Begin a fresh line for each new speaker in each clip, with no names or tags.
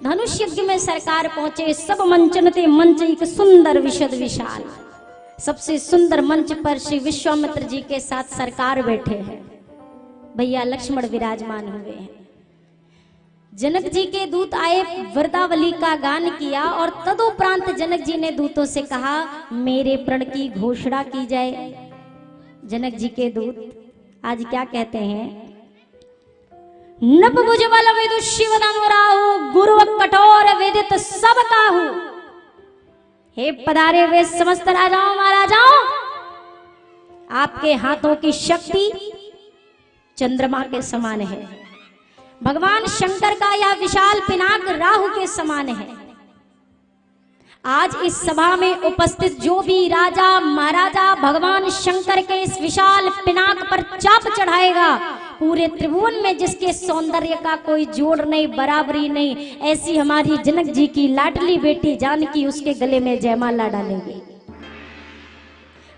धनुष यज्ञ में सरकार पहुंचे, सब मंचनते मंच एक सुंदर विशद विशाल। सबसे सुंदर मंच पर श्री विश्वामित्र जी के साथ सरकार बैठे हैं, भैया लक्ष्मण विराजमान हुए हैं। जनक जी के दूत आए, वृंदावली का गान किया और तदुपरांत जनक जी ने दूतों से कहा मेरे प्रण की घोषणा की जाए। जनक जी के दूत आज क्या कहते हैं, नभ भुजबल विदु शिव राहु गुरु कठोर वेदित सब काहू। हे पधारे वे समस्त राजाओं महाराजाओं, आपके हाथों की शक्ति चंद्रमा के समान है, भगवान शंकर का यह विशाल पिनाक राहु के समान है। आज इस सभा में उपस्थित जो भी राजा महाराजा भगवान शंकर के इस विशाल पिनाक पर चाप चढ़ाएगा, पूरे त्रिभुवन में जिसके सौंदर्य का कोई जोड़ नहीं, बराबरी नहीं, ऐसी हमारी जनक जी की लाडली बेटी जानकी उसके गले में जयमाला डालेंगे।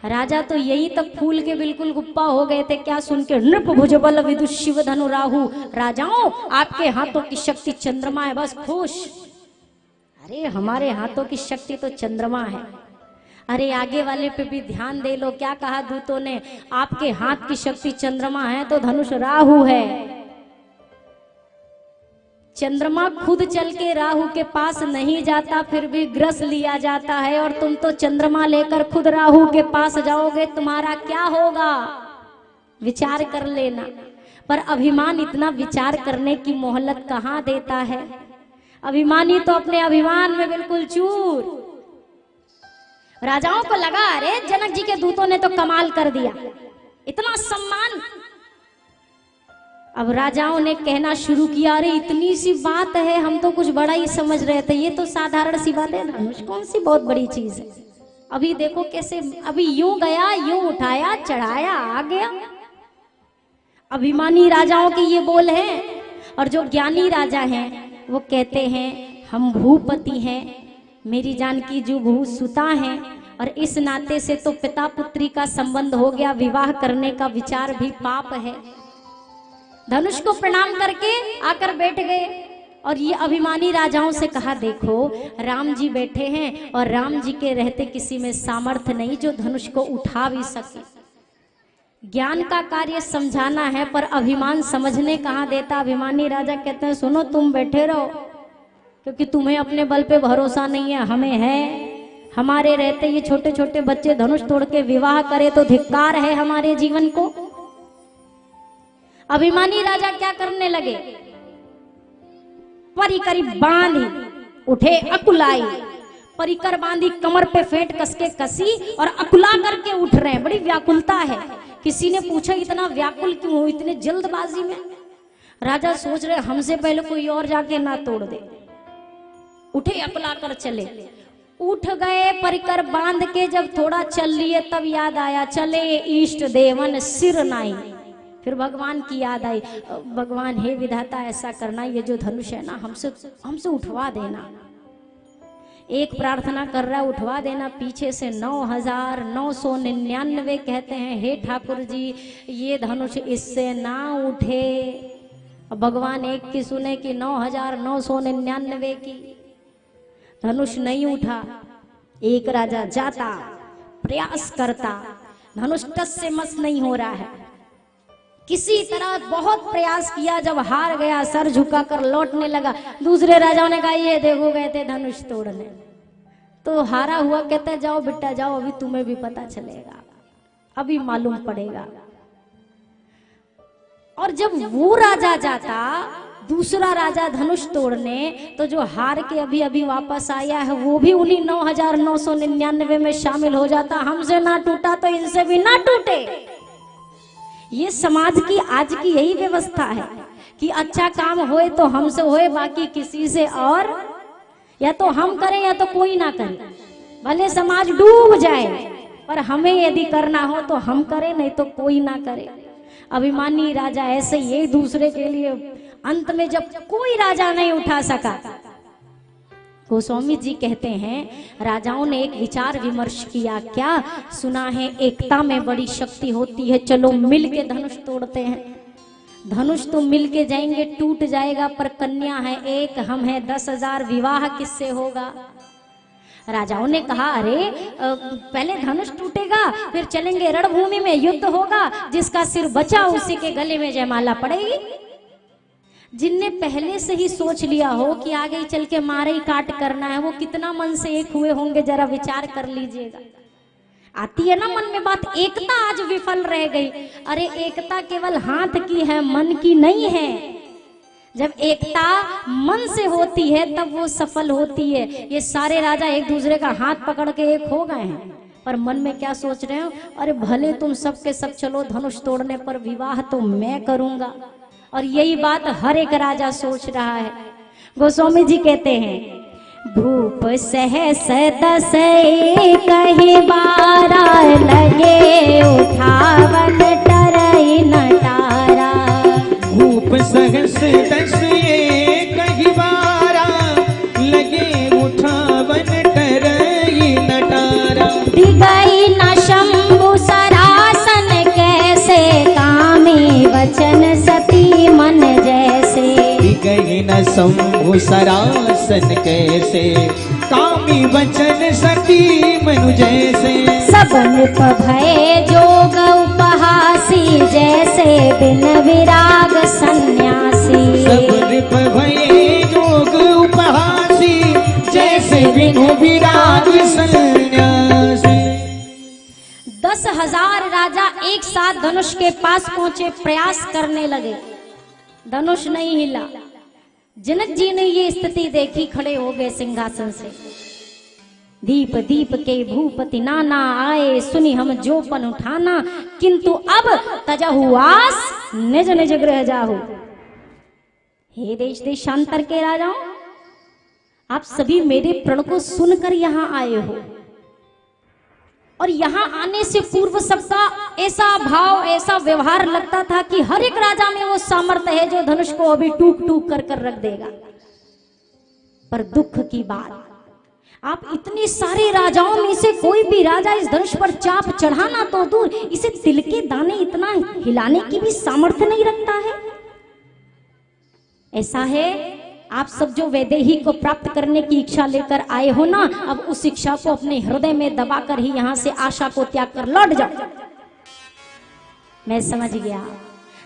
राजा तो यही तक फूल के बिल्कुल गुप्पा हो गए थे, क्या सुन के, नृप भुजबल विदु शिव धनु राहु। राजाओं आपके हाथों की शक्ति चंद्रमा है, बस खुश। अरे हमारे हाथों की शक्ति तो चंद्रमा है। अरे आगे वाले पे भी ध्यान दे लो, क्या कहा दूतों ने, आपके हाथ की शक्ति चंद्रमा है तो धनुष राहु है। चंद्रमा खुद चल के राहु के पास नहीं जाता, फिर भी ग्रस लिया जाता है, और तुम तो चंद्रमा लेकर खुद राहु के पास जाओगे, तुम्हारा क्या होगा विचार कर लेना। पर अभिमान इतना विचार करने की मोहलत कहाँ देता है। अभिमानी तो अपने अभिमान में बिल्कुल चूर। राजाओं को लगा अरे जनक जी के दूतों ने तो कमाल कर दिया, इतना सम्मान। अब राजाओं ने कहना शुरू किया, अरे इतनी सी बात है, हम तो कुछ बड़ा ही समझ रहे थे, ये तो साधारण सी बात है, धनुष कौन सी बहुत बड़ी चीज है। अभी देखो कैसे, अभी यूं गया, यूं उठाया चढ़ाया आ गया। अभिमानी राजाओं के ये बोल हैं, और जो ज्ञानी राजा हैं वो कहते हैं हम भूपति हैं, मेरी जानकी जो भूसुता हैं, और इस नाते से तो पिता पुत्री का संबंध हो गया, विवाह करने का विचार भी पाप है। धनुष को प्रणाम करके आकर बैठ गए, और ये अभिमानी राजाओं से कहा देखो राम जी बैठे हैं, और राम जी के रहते किसी में सामर्थ्य नहीं जो धनुष को उठा भी सके। ज्ञान का कार्य समझाना है, पर अभिमान समझने कहाँ देता। अभिमानी राजा कहते हैं सुनो तुम बैठे रहो, क्योंकि तुम्हें अपने बल पे भरोसा नहीं है, हमें है। हमारे रहते ये छोटे छोटे बच्चे धनुष तोड़ के विवाह करे तो धिक्कार है हमारे जीवन को। अभिमानी राजा क्या करने लगे, परिकर बांधी उठे अकुलाई, परिकर बांधी कमर पे फेंट कसके कसी और अकुला करके उठ रहे हैं, बड़ी व्याकुलता है। किसी ने पूछा इतना व्याकुल क्यों हो, इतने जल्दबाजी में। राजा सोच रहे हमसे पहले कोई और जाके ना तोड़ दे, उठे अकुला कर चले। उठ गए परिकर बांध के, जब थोड़ा चल लिए तब याद आया चले इष्ट देवन सिर नाई। फिर भगवान की याद आई, भगवान हे विधाता ऐसा करना, ये जो धनुष है ना हमसे उठवा देना। एक प्रार्थना कर रहा है उठवा देना, पीछे से 9999 कहते हैं हे ठाकुर जी ये धनुष इससे ना उठे। भगवान एक की सुने कि 9999 की, धनुष नहीं उठा। एक राजा जाता प्रयास करता, धनुष टस से मस नहीं हो रहा है, किसी तरह बहुत प्रयास किया, जब हार गया सर झुकाकर लौटने लगा। दूसरे राजाओं ने कहा ये देखो गए थे धनुष तोड़ने, तो हारा हुआ कहता है जाओ बेटा जाओ, अभी तुम्हें भी पता चलेगा, अभी मालूम पड़ेगा। और जब वो राजा जाता दूसरा राजा धनुष तोड़ने, तो जो हार के अभी अभी वापस आया है वो भी उन्हीं 9999 में शामिल हो जाता। हमसे ना टूटा तो इनसे भी ना टूटे। ये समाज की आज की यही व्यवस्था है कि अच्छा काम होए तो हमसे होए, बाकी किसी से, और या तो हम करें या तो कोई ना करे, भले समाज डूब जाए, पर हमें यदि करना हो तो हम करें, नहीं तो कोई ना करे। अभिमानी राजा ऐसे ही एक दूसरे के लिए, अंत में जब कोई राजा नहीं उठा सका, गोस्वामी जी कहते हैं राजाओं ने एक विचार विमर्श किया, क्या सुना है एकता में बड़ी शक्ति होती है, चलो मिल के धनुष तोड़ते हैं। धनुष तो मिल के जाएंगे, टूट जाएगा, पर कन्या है एक, हम हैं 10,000, विवाह किससे होगा? राजाओं ने कहा अरे पहले धनुष टूटेगा, फिर चलेंगे रणभूमि में, युद्ध होगा, जिसका सिर बचा उसी के गले में जयमाला पड़ेगी। जिनने पहले से ही सोच लिया हो कि आगे चल के मारे ही काट करना है, वो कितना मन से एक हुए होंगे, जरा विचार कर लीजिएगा। आती है ना मन में बात, एकता आज विफल रह गई। अरे एकता केवल हाथ की है, मन की नहीं है। जब एकता मन से होती है तब वो सफल होती है। ये सारे राजा एक दूसरे का हाथ पकड़ के एक हो गए हैं, पर मन में क्या सोच रहे हो? अरे भले तुम सब के सब चलो धनुष तोड़ने, पर विवाह तो मैं करूंगा। और यही बात हर एक राजा सोच रहा है। गोस्वामी जी कहते हैं, भूप सहस दस कहीं 12 लगे उठावन टरई नटारा।
भूप सहस दस कहीं 12 लगे उठावन टरई नटारा।
दिगई न शंभु सरासन कैसे, कामी वचन सती मन जैसे।
दिगई न शंभु सरासन कैसे, कामी वचन सती मनु जैसे।
सब नृप भय जोग उपहासी, जैसे बिन विराग सन्यासी।
सब नृप भय जोग उपहासी, जैसे बिन विराग सन्यासी।
10,000 राजा एक साथ धनुष के पास पहुंचे, प्रयास करने लगे, धनुष नहीं हिला। जनक जी ने ये स्थिति देखी, खड़े हो गए सिंहासन से। दीप दीप के भूपति नाना आए, सुनी हम जोपन उठाना। किंतु अब तजहु आस, निज निज गृह जाहु। हे देश देशांतर के राजाओं, आप सभी मेरे प्रण को सुनकर यहाँ आए हो, और यहाँ आने से पूर्व सबका ऐसा भाव, ऐसा व्यवहार लगता था कि हर एक राजा में वो सामर्थ्य है जो धनुष को अभी टूक टूक कर कर रख देगा। पर दुख की बात, आप इतने सारे राजाओं में से कोई भी राजा इस धनुष पर चाप चढ़ाना तो दूर, इसे तिल के दाने इतना हिलाने की भी सामर्थ्य नहीं रखता है। ऐसा है, आप सब जो वैदेही को प्राप्त करने की इच्छा लेकर आए हो ना, अब उस इच्छा को अपने हृदय में दबाकर ही यहां से आशा को त्याग कर लौट जाओ। मैं समझ गया,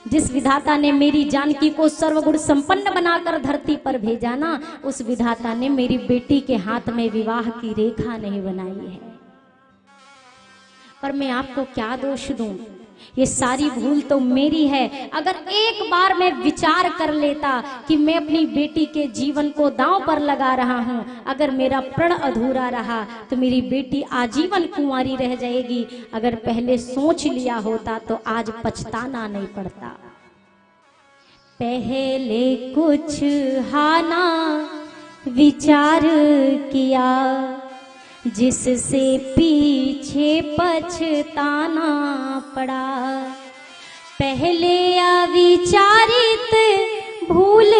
जिस विधाता ने मेरी जानकी को सर्वगुण संपन्न बनाकर धरती पर भेजा ना, उस विधाता ने मेरी बेटी के हाथ में विवाह की रेखा नहीं बनाई है। पर मैं आपको क्या दोष दूं, ये सारी भूल तो मेरी है। अगर एक बार मैं विचार कर लेता कि मैं अपनी बेटी के जीवन को दांव पर लगा रहा हूं, अगर मेरा प्रण अधूरा रहा तो मेरी बेटी आजीवन कुंवारी रह जाएगी। अगर पहले सोच लिया होता तो आज पछताना नहीं पड़ता। पहले कुछ हाना विचार किया, जिससे पीछे पछताना पड़ा। पहले अविचारित भूल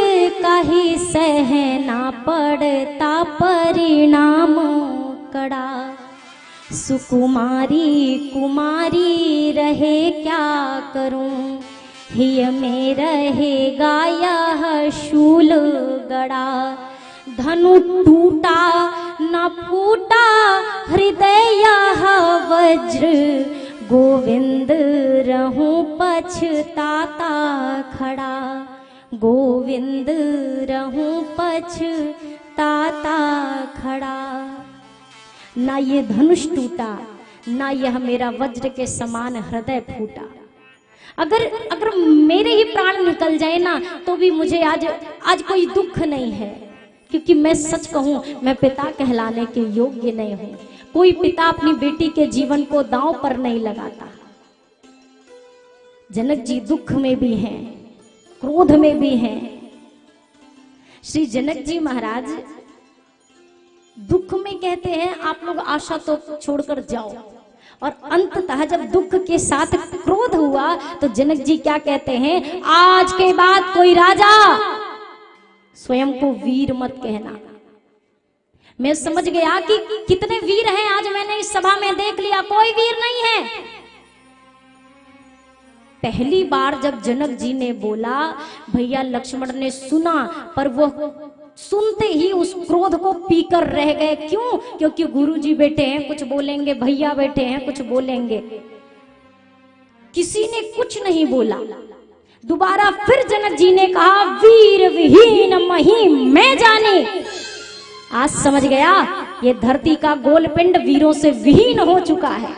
का ही सहना पड़ता परिणाम कड़ा। सुकुमारी कुमारी रहे क्या करूं, हिय में रहेगा यह शूल गड़ा। धनु टूटा न फूटा हृदय यह वज्र, गोविंद रहूं पछताता खड़ा। गोविंद रहूं पछताता खड़ा। ना ये धनुष टूटा, ना यह मेरा वज्र के समान हृदय फूटा। अगर मेरे ही प्राण निकल जाए ना, तो भी मुझे आज कोई दुख नहीं है, क्योंकि मैं सच कहूं, मैं पिता कहलाने के योग्य नहीं हूं। कोई पिता अपनी बेटी के जीवन को दांव पर नहीं लगाता। जनक जी दुख में भी हैं, क्रोध में भी हैं। श्री जनक जी महाराज दुख में कहते हैं आप लोग आशा तो छोड़कर जाओ, और अंततः जब दुख के साथ क्रोध हुआ तो जनक जी क्या कहते हैं, आज के बाद कोई राजा स्वयं को वीर मत कहना। मैं समझ गया कि कितने वीर हैं, आज मैंने इस सभा में देख लिया, कोई वीर नहीं है। पहली बार जब जनक जी ने बोला, भैया लक्ष्मण ने सुना, पर वो सुनते ही उस क्रोध को पीकर रह गए। क्यों? क्योंकि गुरुजी बैठे हैं, कुछ बोलेंगे, भैया बैठे हैं, कुछ बोलेंगे। किसी ने कुछ नहीं बोला। दोबारा फिर जनक जी ने कहा, वीर विहीन मही मैं जानी। आज समझ गया, ये धरती का गोलपिंड वीरों से विहीन हो चुका है,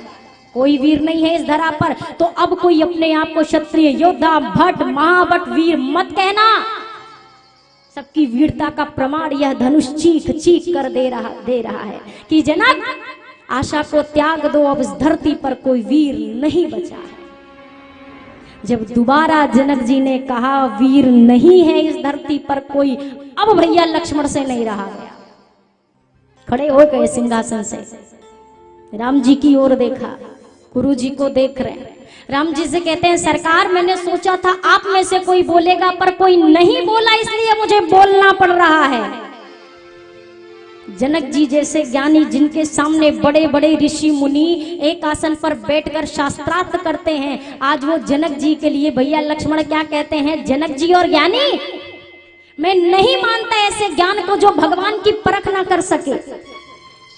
कोई वीर नहीं है इस धरा पर। तो अब कोई अपने आप को क्षत्रिय योद्धा भट्ट महाभट्ट वीर मत कहना। सबकी वीरता का प्रमाण यह धनुष चीख चीख कर दे रहा है कि जनक आशा को त्याग दो, अब इस धरती पर कोई वीर नहीं बचा है। जब दोबारा जनक जी ने कहा वीर नहीं है इस धरती पर कोई, अब भैया लक्ष्मण से नहीं रहा गया। खड़े हो गए सिंहासन से, राम जी की ओर देखा, गुरु जी को देख रहे हैं। राम जी से कहते हैं, सरकार मैंने सोचा था आप में से कोई बोलेगा, पर कोई नहीं बोला, इसलिए मुझे बोलना पड़ रहा है। जनक जी जैसे ज्ञानी, जिनके सामने बड़े बड़े ऋषि मुनि एक आसन पर बैठकर शास्त्रार्थ करते हैं, आज वो जनक जी के लिए भैया लक्ष्मण क्या कहते हैं, जनक जी और ज्ञानी। मैं नहीं मानता ऐसे ज्ञान को जो भगवान की परख ना कर सके।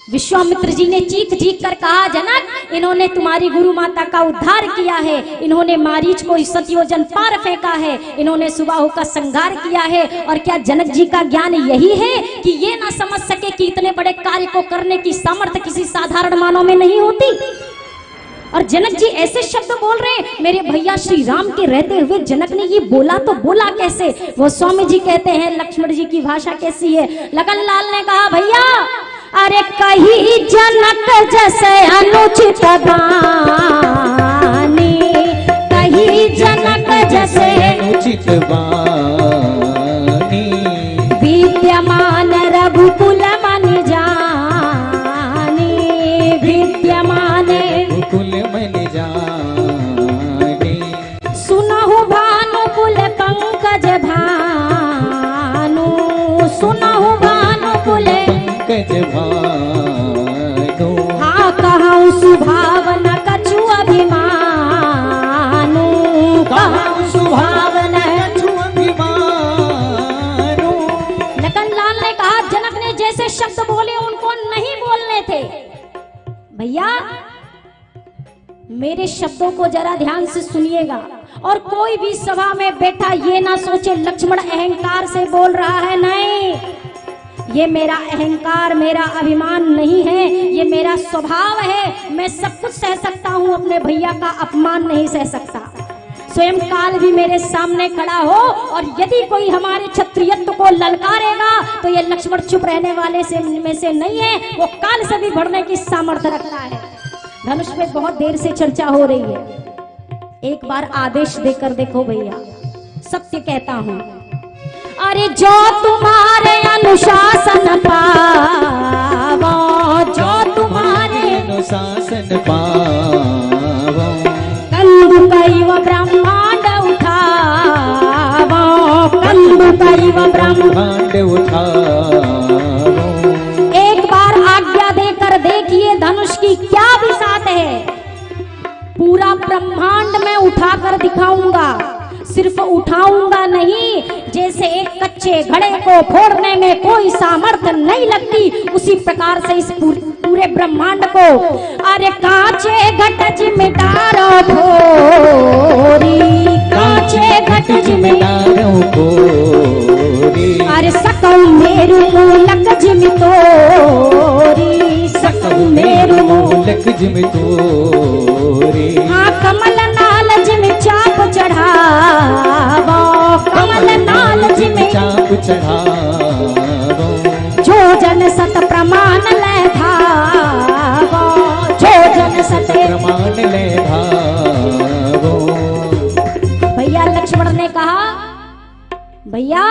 विश्वामित्र जी ने चीख चीख कर कहा, जनक इन्होंने तुम्हारी गुरु माता का उद्धार किया है, इन्होंने मारीच को सतयोजन पार फेंका है, इन्होंने सुबाहु का संहार किया है। और क्या जनक जी का ज्ञान यही है कि ये ना समझ सके कि इतने बड़े कार्य को करने की सामर्थ्य किसी साधारण मानव में नहीं होती। और जनक जी ऐसे शब्द बोल रहे हैं, मेरे भैया श्री राम के रहते हुए जनक ने ये बोला तो बोला कैसे? वो स्वामी जी कहते हैं लक्ष्मण जी की भाषा कैसी है। लगन लाल ने कहा, भैया अरे कही जनक जैसे अनुचित बानी, कही जनक जैसे
अनुचित बानी,
विद्यमान रघुकुल मन जानी, विद्यमान
रघुकुल मन जानी,
सुनहु भानुकुल पंकज भानु, सुनहु भानुकुल
पंकज भानु,
हाँ कहूँ सुभावन कछु अभिमानु, कहूँ सुभावन
कछु अभिमानु।
लखन लाल ने कहा, जनक ने जैसे शब्द बोले उनको नहीं बोलने थे। भैया मेरे शब्दों को जरा ध्यान से सुनिएगा, और कोई भी सभा में बैठा ये ना सोचे लक्ष्मण अहंकार से बोल रहा है। नहीं, ये मेरा अहंकार, मेरा अभिमान नहीं है, ये मेरा स्वभाव है। मैं सब कुछ सह सकता हूँ, अपने भैया का अपमान नहीं सह सकता। स्वयं काल भी मेरे सामने खड़ा हो, और यदि कोई हमारे क्षत्रियत्व को ललकारेगा तो ये लक्ष्मण चुप रहने वाले में से नहीं है, वो काल से भी बढ़ने की सामर्थ्य रखता है। धनुष में बहुत देर से चर्चा हो रही है, एक बार आदेश देकर देखो भैया, सत्य कहता हूँ। अरे जो तुम्हारे अनुशासन पावो, जो तुम्हारे
अनुशासन पावो,
कंदुकैव ब्रह्मांड उठावो, कंदुकैव
ब्रह्मांड उठावो।
एक बार आज्ञा देकर देखिए धनुष की क्या विसात है। पूरा ब्रह्मांड में उठाकर दिखाऊंगा, सिर्फ उठाऊंगा नहीं, जैसे एक कच्चे घड़े को फोड़ने में कोई सामर्थ्य नहीं लगती, उसी प्रकार से इस पूरे ब्रह्मांड को, अरे कांचे घट जिमिटारो भोरी, कांचे घट जिमिटारो भोरी, अरे सकौ मेरु मूलक जिमितोरी, सकौ मेरु मूलक
जिमितोरी,
हाँ कमल नाल जिमि चाप चढ़ावो, कमल नाल जिमि
चाप चढ़ावो,
जो जन सत प्रमाण ले धावो, जो जन सत
प्रमाण ले धावो।
भैया लक्ष्मण ने कहा, भैया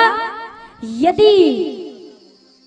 यदि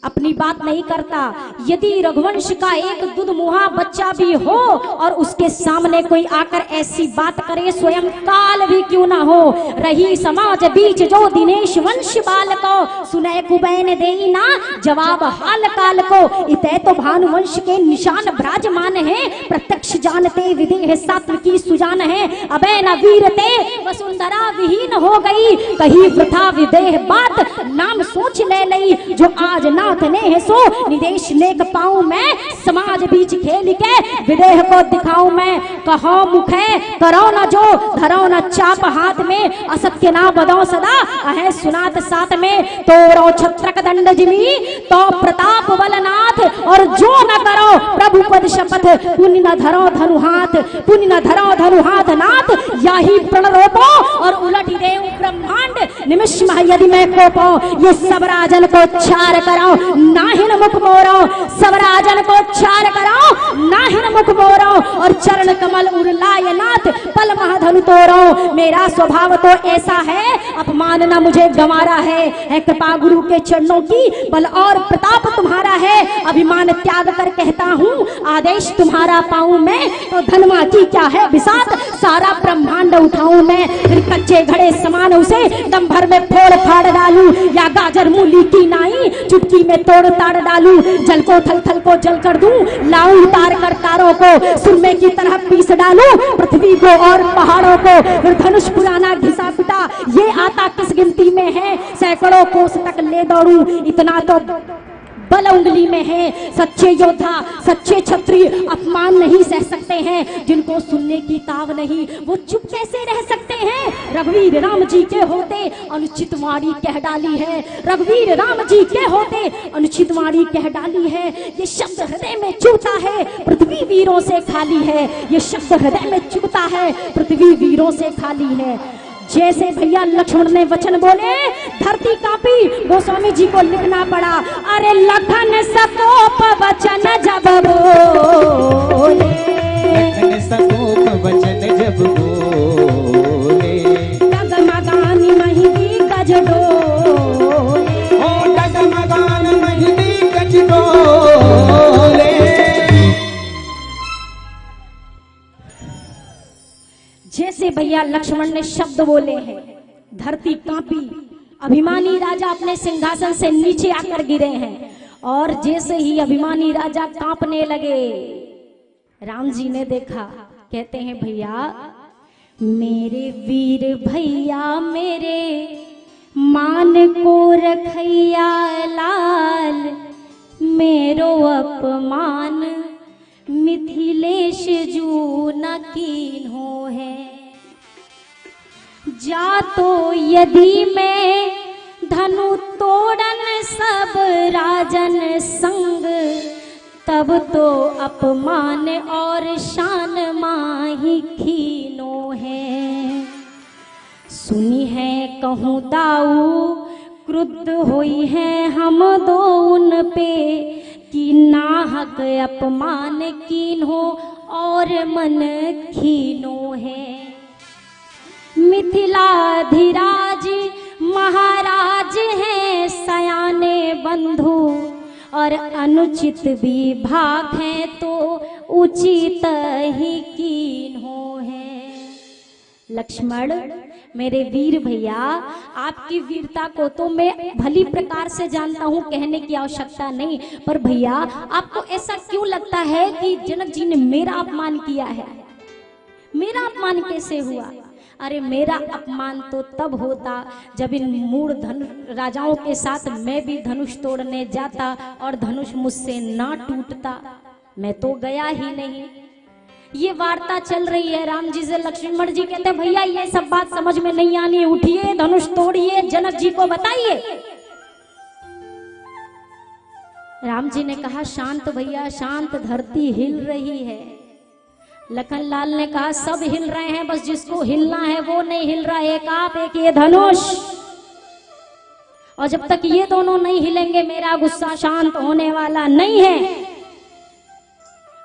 अपनी बात नहीं करता। यदि रघुवंश का एक दुधमुहा बच्चा भी हो और उसके सामने कोई आकर ऐसी बात करे, स्वयं काल भी क्यों ना हो, रही समाज बीच जो दिनेश वंश बाल को, सुने कुबैन देई ना जवाब हाल काल को। इतने तो भानुवंश के निशान विराजमान है, प्रत्यक्ष जानते विदेह सात्व की सुजान है। अबे न वीरते वसुंधरा विहीन हो गई, कही वृथा विदेह बात नाम सोच ले लई। जो आज नाथ ने है सो निदेश नेक पाऊं मैं, समाज बीच खेल के विदेह को दिखाऊं मैं। कहो मुखे करो न जो धरो न चाप हाथ में, असत्य ना बदो सदा अहे सुनात साथ में। तोरो छत्रक दंड जिमी तो प्रताप बलनाथ, और जो न करो प्रभु पद शपथ, पुण्य न धरो धनु हाथ, पुण्य न धरो धनु हाथ नाथ। यही प्रणरोपो और उलट देव ब्रह्मांड, निमिष मह यदि मैं कोपो, ये सब राजन को छार कराओ नाहिन मुख मोरो, सब राजन को छार कराओ नाहिन मुख मोरो। और चरण कमल उड़लाय नाथ पल महाधनु तोरो। मेरा स्वभाव तो ऐसा है, अपमान न मुझे गंवारा है कृपा गुरु के चरणों की, बल और प्रताप तुम्हारा है। अभिमान त्याग कर कहता हूँ आदेश तुम्हारा पाऊं मैं, तो धनमा की क्या है बिसात, सारा ब्रह्मांड उठाऊं मैं। फिर कच्चे घड़े समान उसे दम भर में फोड़ फाड़ डालूं, या गाजर मूली की नाई चुटकी में तोड़ ताड़ डालूं। जल को थल थल को जल कर दूं, लाऊं उतार कर तारों को, सुरमे की तरह पीस डालूं पृथ्वी को और पहाड़ों को। फिर धनुष पुराना घिसा पिटा ये आता किस गिनती में है, सैकड़ों कोस तक ले दौड़ूं इतना तो बल उंगली में है। सच्चे योद्धा सच्चे क्षत्रिय अपमान नहीं सह सकते हैं, जिनको सुनने की ताव नहीं वो चुप कैसे रह सकते हैं। रघुवीर राम जी के होते अनुचित वाणी कह डाली है, रघुवीर राम जी के होते अनुचित वाणी कह डाली है। ये शब्द हृदय में चुभता है, पृथ्वी वीरों से खाली है। ये शब्द हृदय में चुभता है, पृथ्वी वीरों से खाली है। जैसे भैया लक्ष्मण ने वचन बोले, धरती कांपी, गोस्वामी जी को लिखना पड़ा। अरे लखन सकोप वचन जब बोले,
लखन सकोप वचन जब बोले,
डगमगानी महिंदी गज डोले,
ओ डगमगान महिंदी गज डोले।
जैसे भैया लक्ष्मण ने शब्द बोले हैं, धरती कांपी, अभिमानी राजा अपने सिंहासन से नीचे आकर गिरे हैं। और जैसे ही अभिमानी राजा कांपने लगे, राम जी ने देखा, कहते हैं भैया मेरे वीर भैया मेरे मान को रखैया लाल, मेरो अपमान मिथिलेश जू न कीन्हो है। जा तो यदि मैं धनु तोड़न सब राजन संग, तब तो अपमान और शान माही खीनो है। सुनी है कहूँ दाऊ क्रुद्ध हुई है हम दो उन पे, कि नाहक अपमान कीन्हो और मन खीनो है। मिथिलाधिराज महाराज हैं सयाने बंधु, और अनुचित विभाग है तो उचित ही कीन्हो है। लक्ष्मण मेरे वीर भैया, आपकी वीरता को तो मैं भली प्रकार से जानता हूँ, कहने की आवश्यकता नहीं। पर भैया आपको ऐसा क्यों लगता है कि जनक जी ने मेरा अपमान किया है? मेरा अपमान कैसे हुआ? अरे मेरा अपमान तो तब होता जब इन मूढ़ राजाओं के साथ मैं भी धनुष तोड़ने जाता और धनुष मुझसे ना टूटता। मैं तो गया ही नहीं। ये वार्ता चल रही है राम जी से। लक्ष्मण जी कहते हैं भैया ये सब बात समझ में नहीं आनी, उठिए धनुष तोड़िए, जनक जी को बताइए। राम जी ने कहा शांत भैया शांत, धरती हिल रही है। लखन लाल ने कहा सब हिल रहे हैं, बस जिसको हिलना है वो नहीं हिल रहा। एक आप एक ये धनुष, और जब तक ये दोनों नहीं हिलेंगे मेरा गुस्सा शांत होने वाला नहीं है।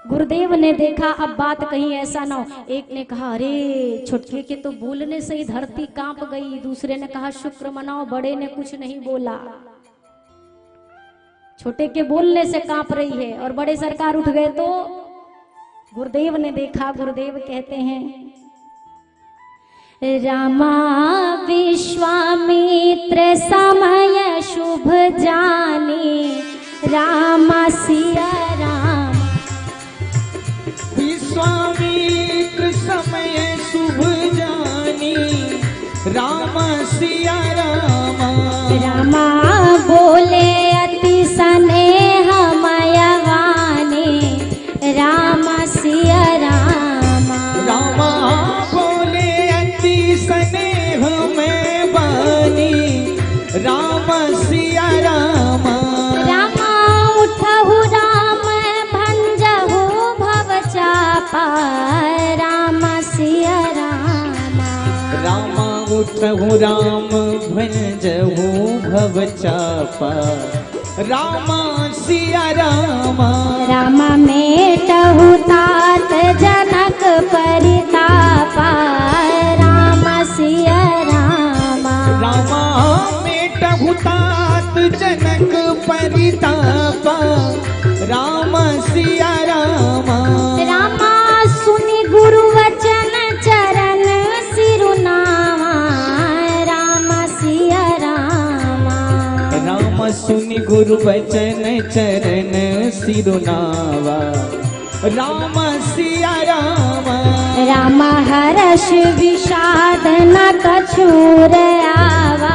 गुरुदेव ने देखा अब बात कहीं ऐसा ना हो। एक ने कहा अरे छुटके के तो बोलने से ही धरती कांप गई। दूसरे ने कहा शुक्र मनाओ बड़े ने कुछ नहीं बोला। छोटे के बोलने से कांप रही है और बड़े सरकार उठ गए तो गुरुदेव ने देखा। गुरुदेव कहते हैं रामा विश्वामित्र समय शुभ जाने, रामा सिया राम।
विश्वामित्र समय शुभ जानी, राम सिया रामा।
रामा बोले अति स्नेहमय वाणी, राम सिया रामा।
रामा बोले अति स्नेहमय वाणी, राम सिया रामा।
रामा उठहु राम भंजहु भव चापा, राम सिया रामा।
रामा उठहु राम भंजहु भव चापा, रामा सिया रामा।
रामा मेटहु तात जनक परितापा, राम सिया रामा।
रामा मेटहु तात जनक परितापा, राम सिया रामा।
रामा सुनि गुरु वचन चरण सिरुनावा, राम सिया रामा।
राम सुनि गुरु वचन चरण सिरुनावा, राम सिया रामा।
राम हर्ष विषाद न कछूर आवा,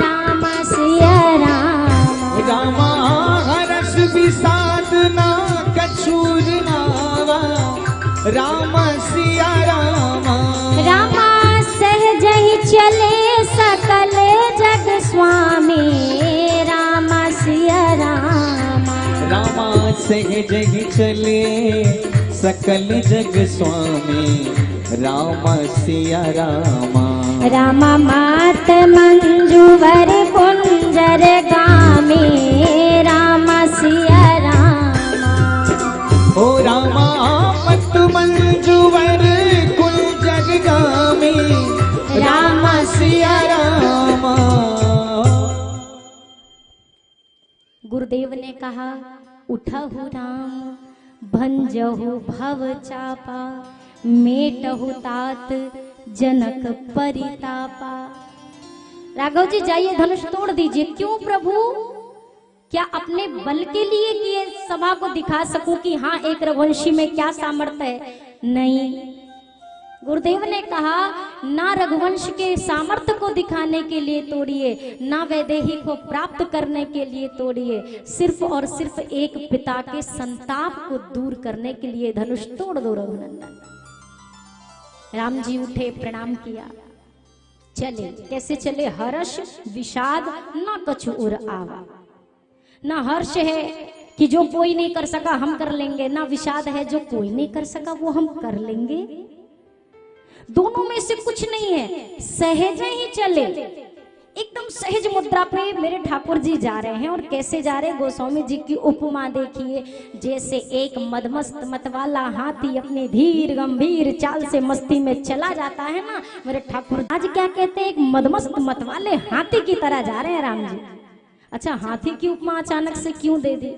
राम सिया रामा।
रामा हर्ष विषाद ना कछूर नावा, राम सिया रामा।
रामा सहज ही चले सकल जग स्वामी, राम सिया रामा।
रामा सहज ही चले सकल जग स्वामी, राम सिया रामा।
रामा मात मंजुवर कुंजर गामी, राम सिया रामा।
ओ रामा मत मंजुवर कुंजर गामी, राम सिया रामा।
गुरुदेव ने कहा उठहु राम भंजहु भव चापा, मेटहु तात जनक परितापा। राघव जी जाइए धनुष तोड़ दीजिए। क्यों प्रभु? क्या अपने बल के लिए कि ये सभा को दिखा सकूं कि हाँ एक रघुवंशी में क्या सामर्थ्य है? नहीं, गुरुदेव ने कहा ना रघुवंश के सामर्थ्य को दिखाने के लिए तोड़िए, ना वैदेही को प्राप्त करने के लिए तोड़िए, सिर्फ और सिर्फ एक पिता के संताप को दूर करने के लिए धनुष तोड़ दो रघुनंदन। राम जी उठे, प्रणाम किया, चले। कैसे चले? हर्ष विषाद न कछु उर आवा। ना हर्ष है कि जो कोई नहीं कर सका हम कर लेंगे, ना विषाद है जो कोई नहीं कर सका वो हम कर लेंगे। दोनों में से कुछ नहीं है, सहज ही चले। एकदम सहज मुद्रा पे मेरे ठाकुर जी जा रहे हैं। और कैसे जा रहे? गोस्वामी जी की उपमा देखिए, जैसे एक मदमस्त मतवाला हाथी अपने धीर गंभीर चाल से मस्ती में चला जाता है ना, मेरे ठाकुर आज क्या कहते हैं? एक मदमस्त मतवाले हाथी की तरह जा रहे हैं राम जी। अच्छा, हाथी की उपमा अचानक से क्यों दे दी?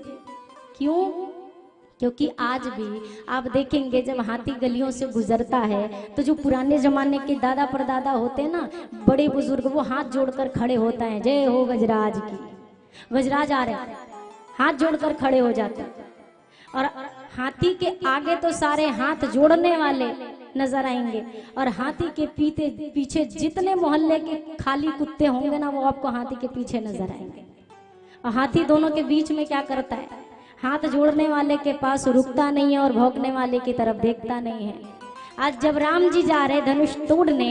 क्यों? क्योंकि आज भी आप देखेंगे जब हाथी गलियों से गुजरता है तो जो पुराने जमाने के दादा परदादा होते हैं ना, बड़े बुजुर्ग, वो हाथ जोड़कर खड़े होता है, जय हो गजराज की। गजराज आ रहे हैं, हाथ जोड़कर खड़े हो जाते हैं। और हाथी के आगे तो सारे हाथ जोड़ने वाले नजर आएंगे, और हाथी के पीछे जितने मोहल्ले के खाली कुत्ते होंगे ना, वो आपको हाथी के पीछे नजर आएंगे। और हाथी दोनों के बीच में क्या करता है? हाथ जोड़ने वाले के पास रुकता नहीं है और भौंकने वाले की तरफ देखता नहीं है। आज जब राम जी जा रहे धनुष तोड़ने,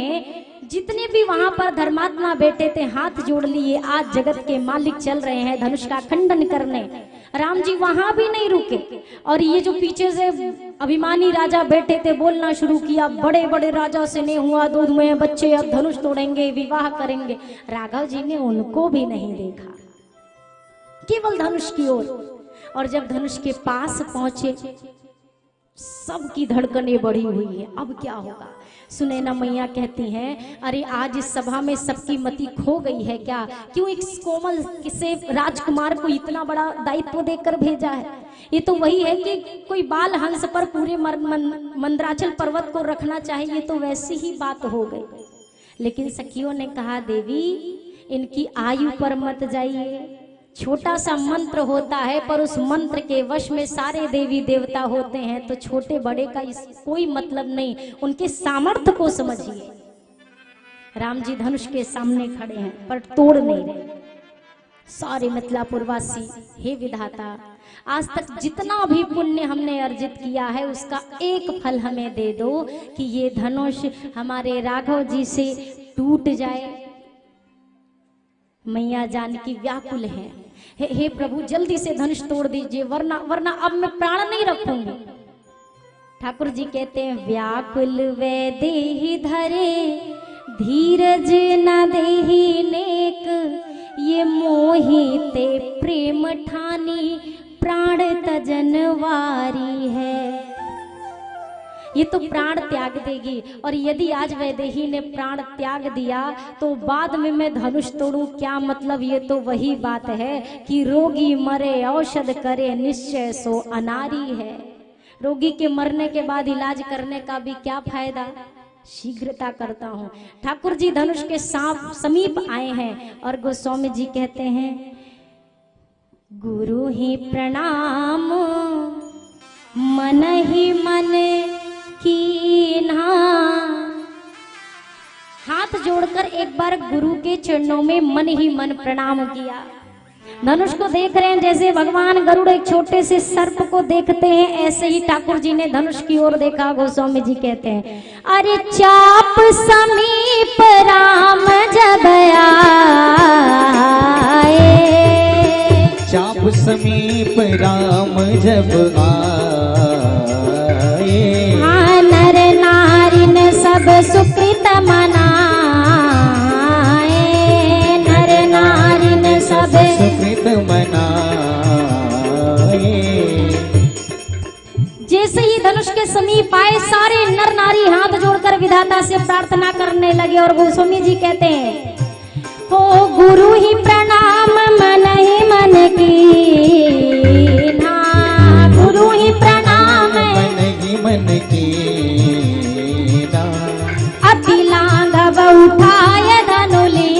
जितने भी वहां पर धर्मात्मा बैठे थे हाथ जोड़ लिए। आज जगत के मालिक चल रहे हैं धनुष का खंडन करने, राम जी वहां भी नहीं रुके। और ये जो पीछे से अभिमानी राजा बैठे थे बोलना शुरू किया, बड़े बड़े राजा से नहीं हुआ दूध में बच्चे, अब धनुष तोड़ेंगे, विवाह करेंगे। राघव जी ने उनको भी नहीं देखा, केवल धनुष की ओर। और जब धनुष के पास पहुंचे, सबकी धड़कनें बढ़ी हुई है, अब क्या होगा। सुनैना मैया कहती हैं, अरे आज इस सभा में सबकी मति खो गई है क्या? क्यों एक कोमल किसे राजकुमार को इतना बड़ा दायित्व देकर भेजा है? ये तो वही है कि कोई बाल हंस पर पूरे मंदराचल पर्वत को रखना चाहे, ये तो वैसी ही बात हो गई। लेकिन सखियों ने कहा, देवी इनकी आयु पर मत जाइए, छोटा सा मंत्र होता है पर उस मंत्र के वश में सारे देवी देवता होते हैं, तो छोटे बड़े का इस कोई मतलब नहीं, उनके सामर्थ्य को समझिए। राम जी धनुष के सामने खड़े हैं पर तोड़ नहीं रहे। सारे मिथिलापुरवासी, हे विधाता, आज तक जितना भी पुण्य हमने अर्जित किया है उसका एक फल हमें दे दो कि ये धनुष हमारे राघव जी से टूट जाए। मैया जानकी व्याकुल है, हे प्रभु जल्दी से धनुष तोड़ दीजिए, वरना अब मैं प्राण नहीं रखूंगी। ठाकुर जी कहते हैं, व्याकुल वे देहि धरे धीरज न देहि नेक, ये मोहिते प्रेम ठानी प्राण तजनवारी है। ये तो प्राण त्याग देगी, और यदि आज वैदेही ने प्राण त्याग दिया तो बाद में मैं धनुष तोड़ूं क्या मतलब? ये तो वही बात है कि रोगी मरे औषध करे निश्चय सो अनारी है। रोगी के मरने के बाद इलाज करने का भी क्या फायदा? शीघ्रता करता हूँ। ठाकुर जी धनुष के समीप आए हैं और गोस्वामी जी कहते हैं, गुरु ही प्रणाम मन ही मन कीन्हा। हाथ जोड़कर एक बार गुरु के चरणों में मन ही मन प्रणाम किया। धनुष को देख रहे हैं जैसे भगवान गरुड़ एक छोटे से सर्प को देखते हैं, ऐसे ही ठाकुर जी ने धनुष की ओर देखा। गोस्वामी जी कहते हैं, अरे चाप समीप राम जब आए,
चाप समीप राम जब आए,
हाँ नर नारी ने सब सुकृत मनाए, नर नारी ने सब
सुकृत मनाए।
जैसे ही धनुष के समीप आए सारे नर नारी हाथ जोड़कर विधाता से प्रार्थना करने लगे। और गोस्वामी जी कहते हैं, हो गुरु ही प्रणाम मन ही मन की ना, गुरु ही प्रणाम
मन ही मन की ना,
अति लांघव उठाय धनुली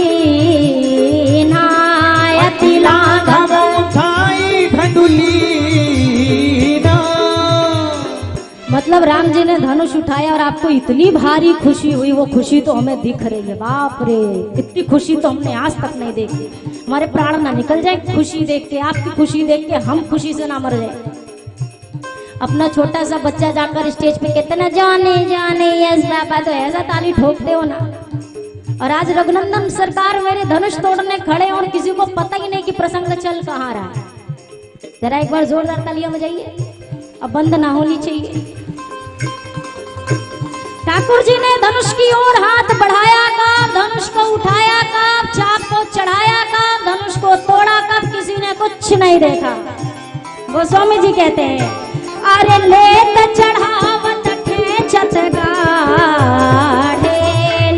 ना, अति लांघव
उठाई धनुली ना।
मतलब राम जी ने धनुष उठाया और आपको इतनी भारी खुशी हुई, वो खुशी तो हमें दिख रही है। बाप रे, इतनी खुशी तो हमने आज तक नहीं देखी। हमारे प्राण ना निकल जाए खुशी देख के, आपकी खुशी देख के हम खुशी से ना मर जाए। अपना छोटा सा बच्चा जाकर स्टेज पे कहते ना, जाने जाने यस बाबा, तो ऐसा ताली ठोकते हो ना। और आज रघुनंदन सरकार मेरे धनुष तोड़ने खड़े और किसी को पता ही नहीं कि प्रसंग चल कहाँ रहा है। जरा एक बार जोरदार तालियां बजाइए, अब बंद ना होनी चाहिए। ठाकुर जी ने धनुष की ओर हाथ बढ़ाया कब, धनुष को उठाया कब, चाप को चढ़ाया कब, धनुष को तोड़ा कब, किसी ने कुछ नहीं देखा। गोस्वामी जी कहते हैं, अरे लेत चढ़ावत खेचत गाढ़े,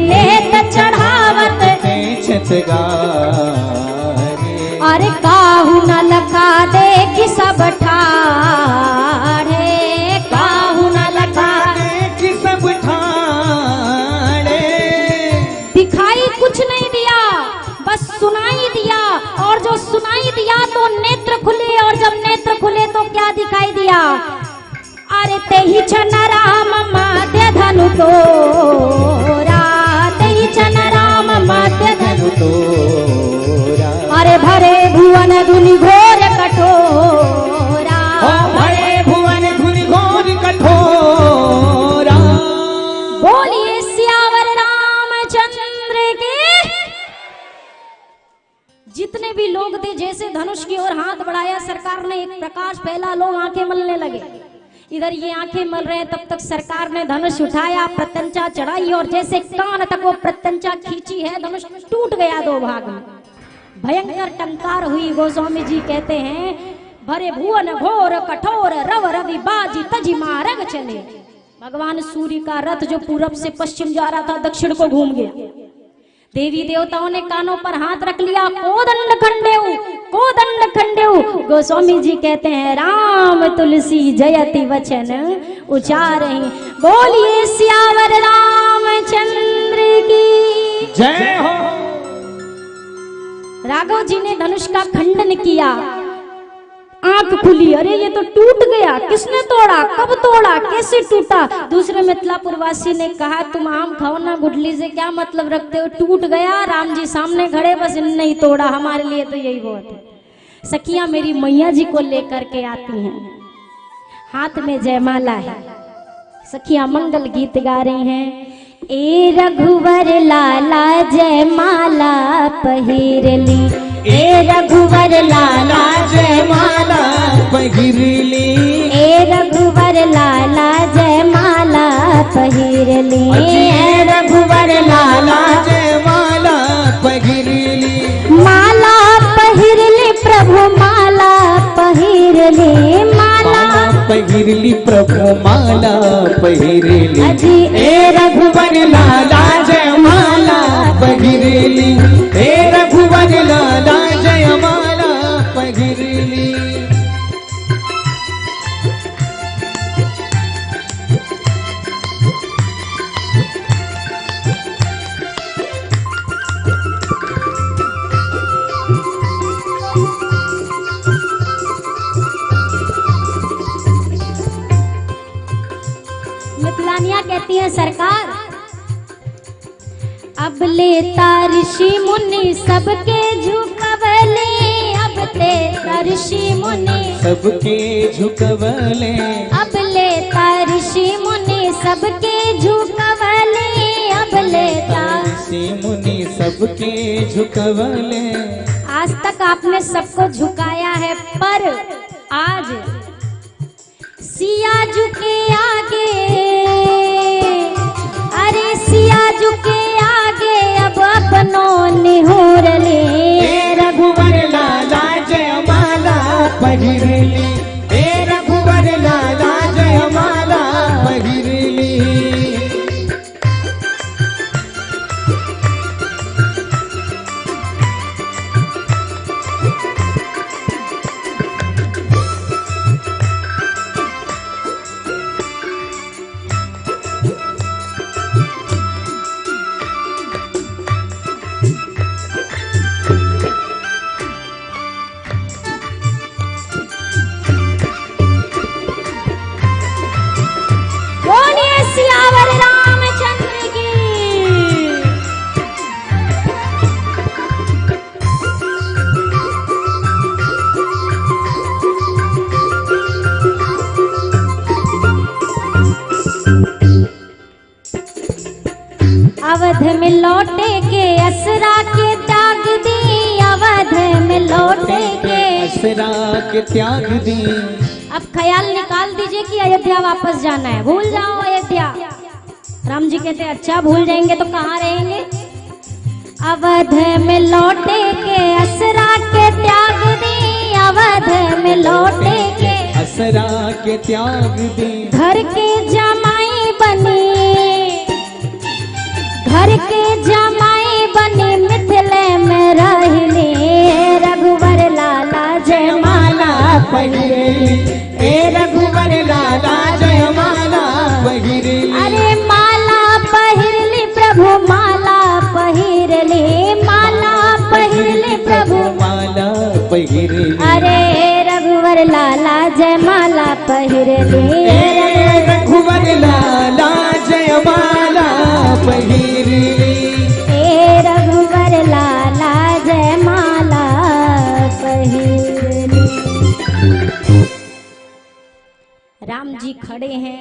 लेत चढ़ावत
खेचत गाढ़े,
अरे काहू न लखा दे कि सब ठाढ़े, काहू न लखा
कि सब ठाड़े।
दिखाई कुछ नहीं दिया, बस सुनाई दिया, और जो सुनाई दिया तो नेत्र खुले, और जब नेत्र खुले तो क्या दिखाई दिया? अरे तेहि छन राम माध्य धनु तोरा, तेहि छन राम माध्य धनु
तोरा,
अरे भरे भुवन धुनि घोर कठोरा,
भरे भुवन धुनि घोर कठोरा।
बोलिए सियावर रामचंद्र के। जितने भी लोग थे जैसे धनुष की ओर हाथ बढ़ाया, सरकार ने एक प्रकाश फैला, लोग आंखें मलने लगे। इधर ये आंखें मल रहे हैं, तब तक सरकार ने धनुष उठाया, प्रत्यंचा चढ़ाई, और जैसे कान तक वो प्रत्यंचा खींची है, धनुष टूट गया दो भाग में। भयंकर टंकार हुई। गोस्वामी जी कहते हैं, भरे भुवन घोर कठोर रव रवि बाजी तजी मारग चले। भगवान सूर्य का रथ जो पूरब से पश्चिम जा रहा था दक्षिण को घूम गया। देवी देवताओं ने कानों पर हाथ रख लिया, कोदंड खंडेऊ। गोस्वामी जी कहते हैं राम तुलसी जयति वचन उचारे, बोलिए सियावर रामचंद्र की
जय हो।
राघव जी ने धनुष का खंडन किया, आंख खुली, अरे ये तो टूट गया, किसने तोड़ा, कब तोड़ा, कैसे टूटा। दूसरे मिथिलापुर वासी ने कहा तुम आम खाओ ना, गुठली से क्या मतलब रखते हो, टूट गया, राम जी सामने खड़े, बस नहीं तोड़ा, हमारे लिए तो यही बहुत है। सखियां मेरी मैया जी को लेकर के आती हैं, हाथ में जयमाला है, सखियां मंगल गीत गा रही हैं। ए रघुवर लाला जयमाला पहिरली, ए रघुवर लाला
जयमाला पहिरली,
ए रघुवर लाला जयमाला पहिरली,
ए रघुवर लाला जयमाला पहिरली,
माला पहिरली प्रभु माला पहिरली, माला
पहिरली प्रभु माला पहिरली,
अजी
ए रघुवर लाला जयमाला पहिरली, ए रघुवर लाला जयमाला पहिरली।
मिथिलानियां कहती है सरकार, अब लेता ऋषि मुनि सबके झुकवले, अब लेता ऋषि मुनि
सबके झुकवले,
अब लेता ऋषि मुनि सबके झुकवले, अब लेता
ऋषि मुनि सबके झुकवले।
आज तक आपने सबको झुकाया है, पर आज सिया झुके आगे, अरे सिया झुके आगे, अब अपनों निहुर ले।
ए रघुवर लाला जयमाला पहिरली, ए रघुवर लाला जयमाला पहिरली।
बोलिए सियावर रामचंद्र की। अवध में लौटे के असरा के त्याग दी, अवध में लौटे के
असरा के त्याग दी।
अब ख्याल निकाल दीजिए कि अयोध्या वापस जाना है, भूल जाओ अयोध्या। राम जी कहते अच्छा भूल जाएंगे तो कहाँ रहेंगे। अवध में लौटे के असरा के त्याग दी, अवध में लौटे के
असरा के त्याग दी।
घर के जमाई बनी, घर के जमाई बनी, मिथिले में रहली, रघुवर लाला जयमाला
पहिरली, ए रघुवर लाला जयमाला पहिरली।
अरे माला पहिरली प्रभु माला पहिरली, माला पहिरली प्रभु
माला पहिरली,
अरे रघुवर लाला जयमाला पहिरली,
ए रघुवर लाला जयमाला पहिरली,
ए रघुवर लाला जयमाला पहिरली। राम जी खड़े हैं।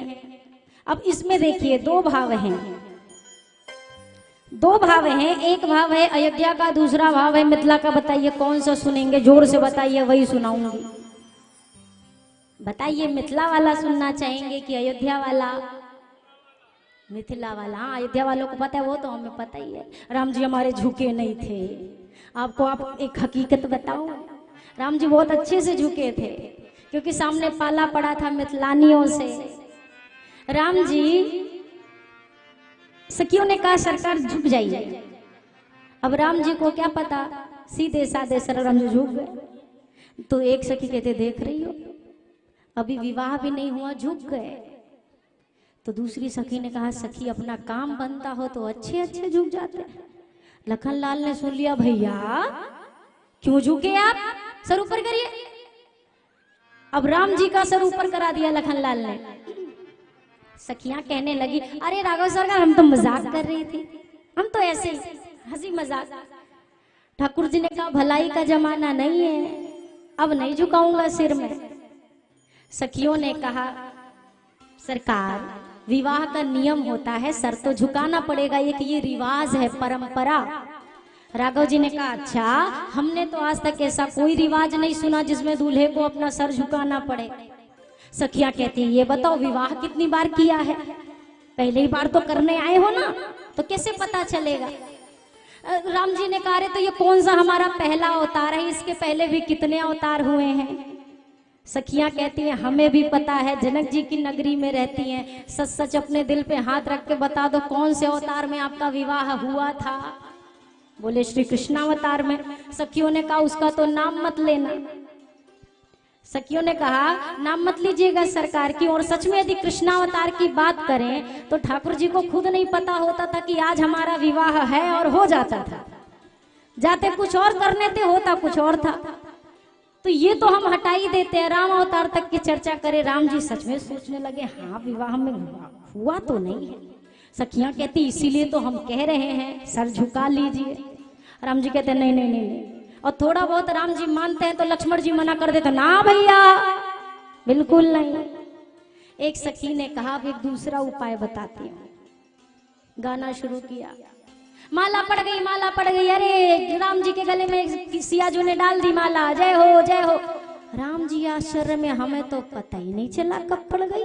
अब इसमें देखिए दो भाव हैं, दो भाव हैं, एक भाव है अयोध्या का, दूसरा भाव है मिथिला का। बताइए कौन सा सुनेंगे, जोर से बताइए, वही सुनाऊंगी। बताइए मिथिला वाला सुनना चाहेंगे कि अयोध्या वाला? मिथिला वाला। हाँ, अयोध्या वालों को पता है, वो तो हमें पता ही है। राम जी हमारे झुके नहीं थे। आपको आप एक हकीकत बताओ, राम जी बहुत अच्छे से झुके थे क्योंकि सामने पाला पड़ा था मिथिलानियों से। राम जी, सखियों ने कहा सरकार झुक जाइए। अब राम जी को क्या पता, सीधे साधे सरल राम जी झुक गए। तो एक सखी कहते देख रही हो, अभी विवाह भी नहीं हुआ झुक गए। तो दूसरी सखी ने कहा सखी अपना काम बनता हो तो अच्छे अच्छे झुक जाते हैं। लखनलाल ने सुन लिया, भैया क्यों झुके आप, सर ऊपर करिए। अब राम जी का सर ऊपर करा दिया लखनलाल ने। सखियां कहने लगी अरे राघव सरकार हम तो मजाक कर रही थी, हम तो ऐसे ही हंसी मजाक। ठाकुर जी ने कहा भलाई का जमाना नहीं है, अब नहीं झुकाऊंगा सिर में। सखियों ने कहा सरकार विवाह का नियम होता है, सर तो झुकाना पड़ेगा, एक ये रिवाज है, परंपरा। राघव जी ने कहा अच्छा, हमने तो आज तक ऐसा कोई रिवाज नहीं सुना जिसमें दूल्हे को अपना सर झुकाना पड़े। सखियां कहती ये बताओ विवाह कितनी बार किया है, पहले ही बार तो करने आए हो ना, तो कैसे पता चलेगा। राम जी ने कहा तो ये कौन सा हमारा पहला अवतार है, इसके पहले भी कितने अवतार हुए हैं। सखियां कहती हैं हमें भी पता है, जनक जी की नगरी में रहती हैं, सच सच अपने दिल पे हाथ रख के बता दो कौन से अवतार में आपका विवाह हुआ था। बोले श्री कृष्णावतार में। सखियों ने कहा उसका तो नाम मत लेना। सखियों ने कहा नाम मत लीजिएगा सरकार की, और सच में यदि कृष्णावतार की बात करें तो ठाकुर जी को खुद नहीं पता होता था कि आज हमारा विवाह है, और हो जाता था, जाते कुछ और करने थे, होता कुछ और था। तो ये तो हम हटा ही देते हैं, राम अवतार तक की चर्चा करें। राम जी सच में सोचने लगे हाँ विवाह में हुआ तो नहीं है। सखियां कहती इसीलिए तो हम कह रहे हैं सर झुका लीजिए। राम जी कहते नहीं नहीं नहीं, नहीं। और थोड़ा बहुत राम जी मानते हैं तो लक्ष्मण जी मना कर देते, ना भैया बिल्कुल नहीं। एक सखी ने कहा अब एक दूसरा उपाय बताती हूँ। गाना शुरू किया, माला पड़ गई, माला पड़ गई, अरे राम जी के गले में सियाजू ने डाल दी माला, जय हो जय हो। राम जी आश्चर्य में, हमें तो पता ही नहीं चला कब पड़ गई।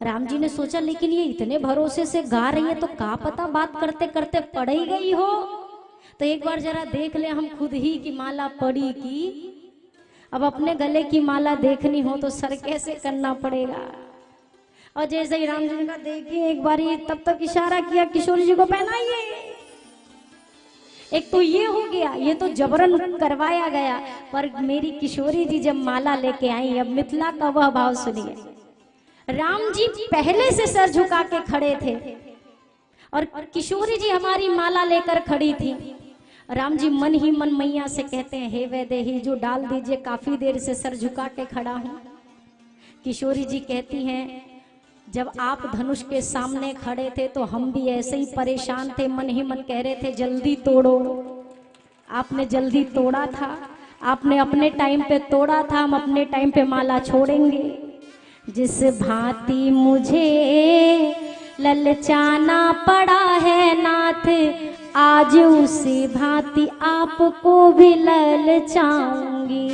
राम जी ने सोचा लेकिन ये इतने भरोसे से गा रही है तो क्या पता बात करते करते पड़ ही गई हो। तो एक बार जरा देख ले हम खुद ही कि माला पड़ी की। अब अपने गले की माला देखनी हो तो सर कैसे करना पड़ेगा। और जैसे ही राम जी ने कहा देखिए एक बार, तब तक इशारा किया किशोर जी को पहनाइए। एक तो ये हो गया, ये तो जबरन करवाया गया। पर मेरी किशोरी जी जब माला लेके आई, अब मिथिला का वह भाव सुनिए। राम जी पहले से सर झुका के खड़े थे और किशोरी जी हमारी माला लेकर खड़ी थी। राम जी मन ही मन मैया से कहते हैं हे वैदेही जो डाल दीजिए, काफी देर से सर झुका के खड़ा हूं। किशोरी जी कहती हैं जब आप धनुष के सामने खड़े थे तो हम भी ऐसे ही परेशान थे, मन ही मन कह रहे थे जल्दी तोड़ो। आपने जल्दी तोड़ा था, आपने अपने टाइम पे तोड़ा था, हम अपने टाइम पे माला छोड़ेंगे। जिस भांति मुझे ललचाना पड़ा है नाथ, आज उसी भांति आपको भी ललचाऊंगी।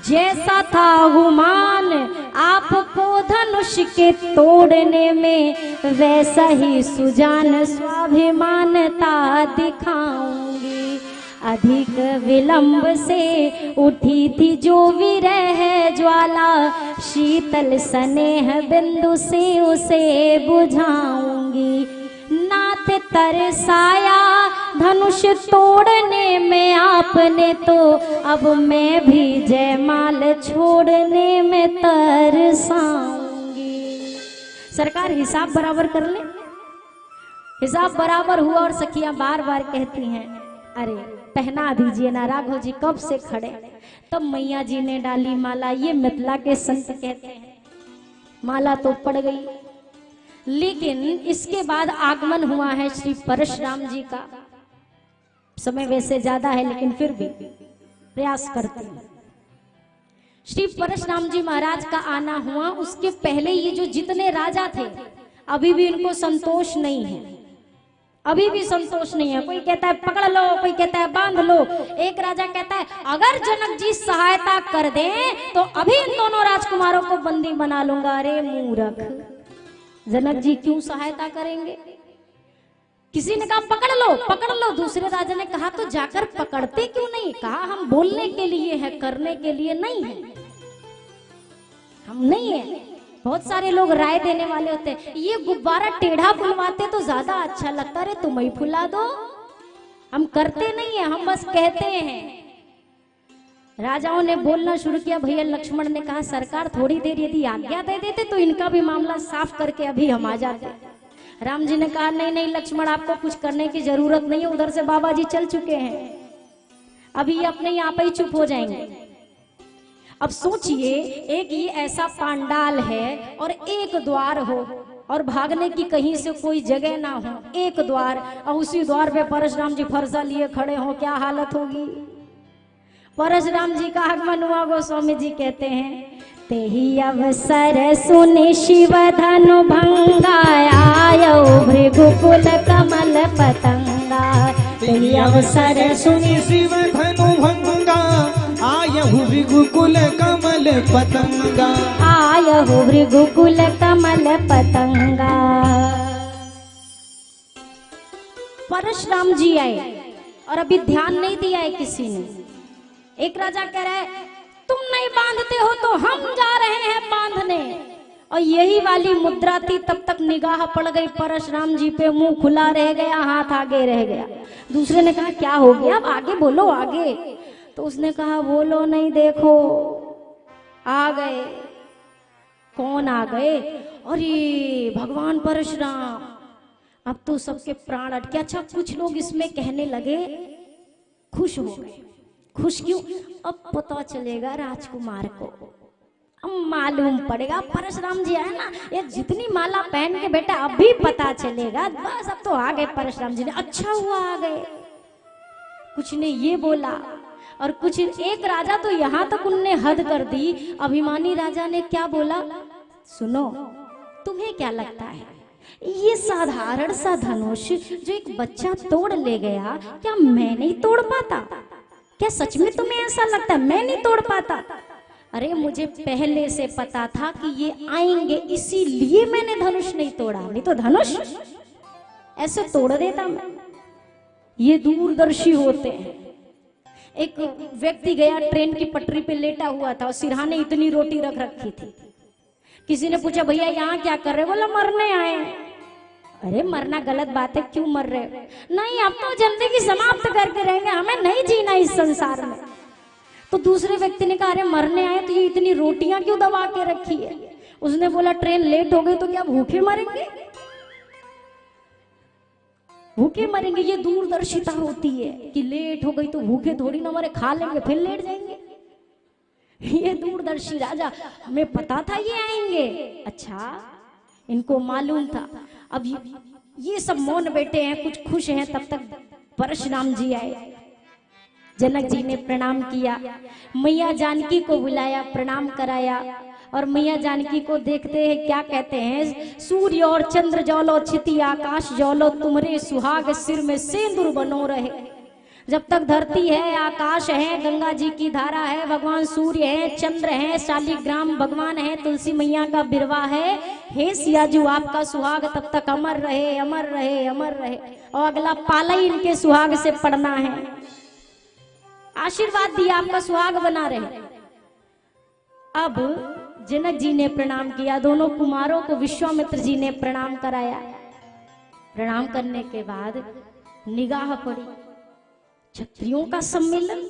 जैसा था गुमान आपको धनुष के तोड़ने में, वैसा ही सुजान स्वाभिमानता दिखाऊंगी। अधिक विलंब से उठी थी जो विरह ज्वाला, शीतल स्नेह बिंदु से उसे बुझाऊंगी। नाथ तरसाया धनुष तोड़ने में आपने, तो अब मैं भी जयमाल छोड़ने में तरसाऊंगी। सरकार हिसाब बराबर कर ले। हिसाब बराबर हुआ और सखियां बार बार कहती हैं अरे पहना दीजिए ना, राघव जी कब से खड़े। तब मैया जी ने डाली माला। ये मिथिला के संत कहते हैं माला तो पड़ गई, लेकिन इसके बाद आगमन हुआ है श्री परशुराम जी का। समय वैसे ज्यादा है लेकिन फिर भी प्रयास करते हैं। श्री परशुराम जी महाराज का आना हुआ, उसके पहले ये जो जितने राजा थे अभी भी इनको संतोष नहीं है, अभी भी संतोष नहीं है। कोई कहता है पकड़ लो, कोई कहता है बांध लो। एक राजा कहता है अगर जनक जी सहायता कर दें तो अभी इन दोनों राजकुमारों को बंदी बना लूंगा। अरे मूर्ख, जनक जी क्यों सहायता करेंगे? किसी ने कहा पकड़ लो पकड़ लो, दूसरे राजा ने कहा तो जाकर पकड़ते क्यों नहीं? कहा हम बोलने के लिए है, करने के लिए नहीं है, हम नहीं है। बहुत सारे लोग राय देने वाले होते हैं, ये गुब्बारा टेढ़ा फुलवाते तो ज्यादा अच्छा लगता, रे तुम ही फुला दो, हम करते नहीं है, हम बस कहते हैं। राजाओं ने बोलना शुरू किया। भैया लक्ष्मण ने कहा सरकार थोड़ी देर यदि आज्ञा दे देते तो इनका भी मामला साफ करके अभी हम आ जाते। राम जी ने कहा नहीं नहीं लक्ष्मण, आपको कुछ करने की जरूरत नहीं है, उधर से बाबा जी चल चुके हैं, अभी ये अपने आप ही चुप हो जाएंगे। अब सोचिए, एक ये ऐसा पांडाल है और एक द्वार हो और भागने की कहीं से कोई जगह ना हो, एक द्वार, और उसी द्वार पे परशुराम जी फरसा लिए खड़े हो, क्या हालत होगी। परशुराम जी का आगमन हुआ। गोस्वामी जी कहते हैं तेहि अवसर सुनि शिव धनु भंगा, आयो भृगुकुल कमल पतंगा।
तेहि अवसर सुनि शिव धनु भंगा, आयहु भृगुकुल कमल पतंगा।
आयहु भृगुकुल कमल पतंगा। परशुराम जी आए और अभी ध्यान नहीं दिया है किसी ने। एक राजा कह रहा है तुम नहीं बांधते हो तो हम जा रहे हैं बांधने, और यही वाली मुद्रा थी। तब तक निगाह पड़ गई परशुराम जी पे, मुंह खुला रह गया, हाथ आगे रह गया। दूसरे ने कहा क्या हो गया, अब आगे बोलो आगे। तो उसने कहा बोलो नहीं, देखो आ गए। कौन आ गए? अरे भगवान परशुराम। अब तो सबके प्राण अटके। अच्छा, कुछ लोग इसमें कहने लगे खुश हो गए। खुश क्यों? अब पता चलेगा राजकुमार को, अब मालूम पड़ेगा परशुराम जी है ना, ये जितनी माला पहन के बेटा अभी पता चलेगा। बस अब तो आ गए परशुराम जी ने, अच्छा हुआ आ गए। कुछ ने ये बोला और कुछ, एक राजा तो यहाँ तक उनने हद कर दी। अभिमानी राजा ने क्या बोला, सुनो तुम्हें क्या लगता है ये साधारण सा धनुष जो एक बच्चा तोड़ ले गया, क्या मैं नहीं तोड़ पाता? क्या सच में तुम्हें ऐसा लगता है मैं नहीं तोड़ पाता? अरे मुझे पहले से पता था कि ये आएंगे, इसीलिए मैंने धनुष नहीं तोड़ा, नहीं तो धनुष ऐसे तोड़ देता मैं। ये दूरदर्शी होते हैं। एक व्यक्ति गया, ट्रेन की पटरी पे लेटा हुआ था और सिरहाने इतनी रोटी रख रखी थी। किसी ने पूछा भैया यहाँ क्या कर रहे? बोला मरने आए। अरे मरना गलत बात है, क्यों मर रहे हो? नहीं, अब तो जिंदगी समाप्त करके रहेंगे, हमें नहीं जीना इस संसार में। तो दूसरे व्यक्ति ने कहा अरे मरने आए तो ये इतनी रोटियां क्यों दबा के रखी है? उसने बोला ट्रेन लेट हो गई तो क्या भूखे मरेंगे? भूखे मरेंगे। ये दूरदर्शिता होती है कि लेट हो गई तो भूखे थोड़ी ना मरे, खा लेंगे फिर लेट जाएंगे। ये दूरदर्शी राजा, हमें पता था ये आएंगे। अच्छा, इनको मालूम था। अब ये सब मौन बैठे हैं, कुछ खुश हैं। तब तक परशुराम जी आए। जनक जी ने प्रणाम किया, मैया जानकी को बुलाया, प्रणाम कराया। और मैया जानकी को देखते हैं क्या कहते हैं, सूर्य और चंद्र जौलो क्षिति आकाश जौलो, तुमरे सुहाग सिर में सिंदूर बनो रहे। जब तक धरती है, आकाश है, गंगा जी की धारा है, भगवान सूर्य है, चंद्र है, शालिग्राम भगवान है, तुलसी मैया का बिरवा है, हे सियाजू आपका सुहाग तब तक अमर रहे, अमर रहे, अमर रहे। और अगला पाला ही इनके सुहाग से पढ़ना है। आशीर्वाद दिया, आपका सुहाग बना रहे। अब जनक जी ने प्रणाम किया, दोनों कुमारों को विश्वामित्र जी ने प्रणाम कराया। प्रणाम करने के बाद निगाह पड़ी, क्षत्रियों का सम्मेलन।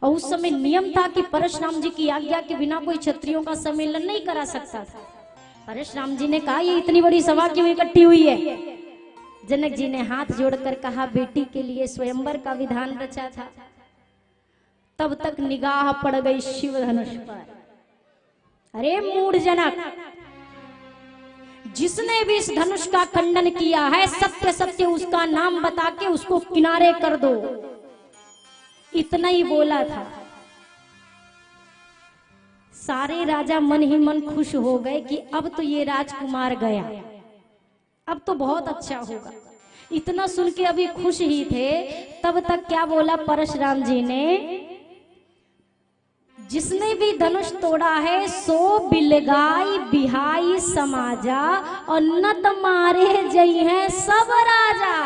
और उस समय नियम था कि परशुराम जी की आज्ञा के बिना कोई क्षत्रियों का सम्मेलन नहीं करा सकता था। परशुराम जी ने कहा ये इतनी बड़ी सभा क्यों इकट्ठी हुई है? जनक जी ने हाथ जोड़कर कहा बेटी के लिए स्वयंवर का विधान रचा था। तब तक निगाह पड़ गई शिव धनुष पर। अरे मूढ़ जनक, जिसने भी इस धनुष का खंडन किया है, सत्य सत्य उसका नाम बता के उसको किनारे कर दो। इतना ही बोला था। सारे राजा मन ही मन खुश हो गए कि अब तो ये राजकुमार गया, अब तो बहुत अच्छा होगा। इतना सुन के अभी खुश ही थे, तब तक क्या बोला परशुराम जी ने, जिसने भी धनुष तोड़ा है सो बिलगाई बिहाई समाजा और नत मारे जई हैं सब राजा।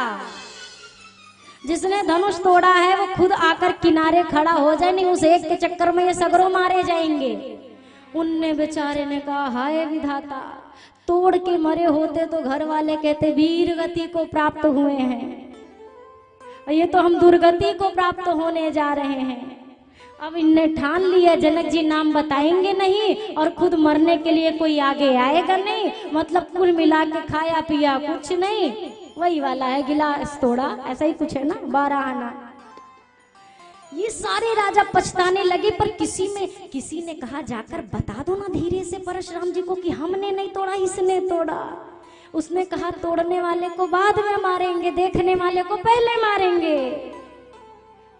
जिसने धनुष तोड़ा है वो खुद आकर किनारे खड़ा हो जाए, नहीं उस एक के चक्कर में ये सगरों मारे जाएंगे। उनने बेचारे ने कहा हाय विधाता, तोड़ के मरे होते तो घर वाले कहते वीर गति को प्राप्त हुए हैं, और ये तो हम दुर्गति को प्राप्त होने जा रहे हैं। अब इनने ठान लिया जनक जी नाम बताएंगे नहीं और खुद मरने के लिए कोई आगे आएगा नहीं, मतलब कुल मिला के खाया पिया कुछ नहीं, वही वाला है गिलास तोड़ा, ऐसा ही कुछ है ना, 12 आना। ये सारे राजा पछताने लगे, पर किसी ने कहा जाकर बता दो ना धीरे से परशुराम जी को कि हमने नहीं तोड़ा, इसने तोड़ा। उसने कहा तोड़ने वाले को बाद में मारेंगे, देखने वाले को पहले मारेंगे।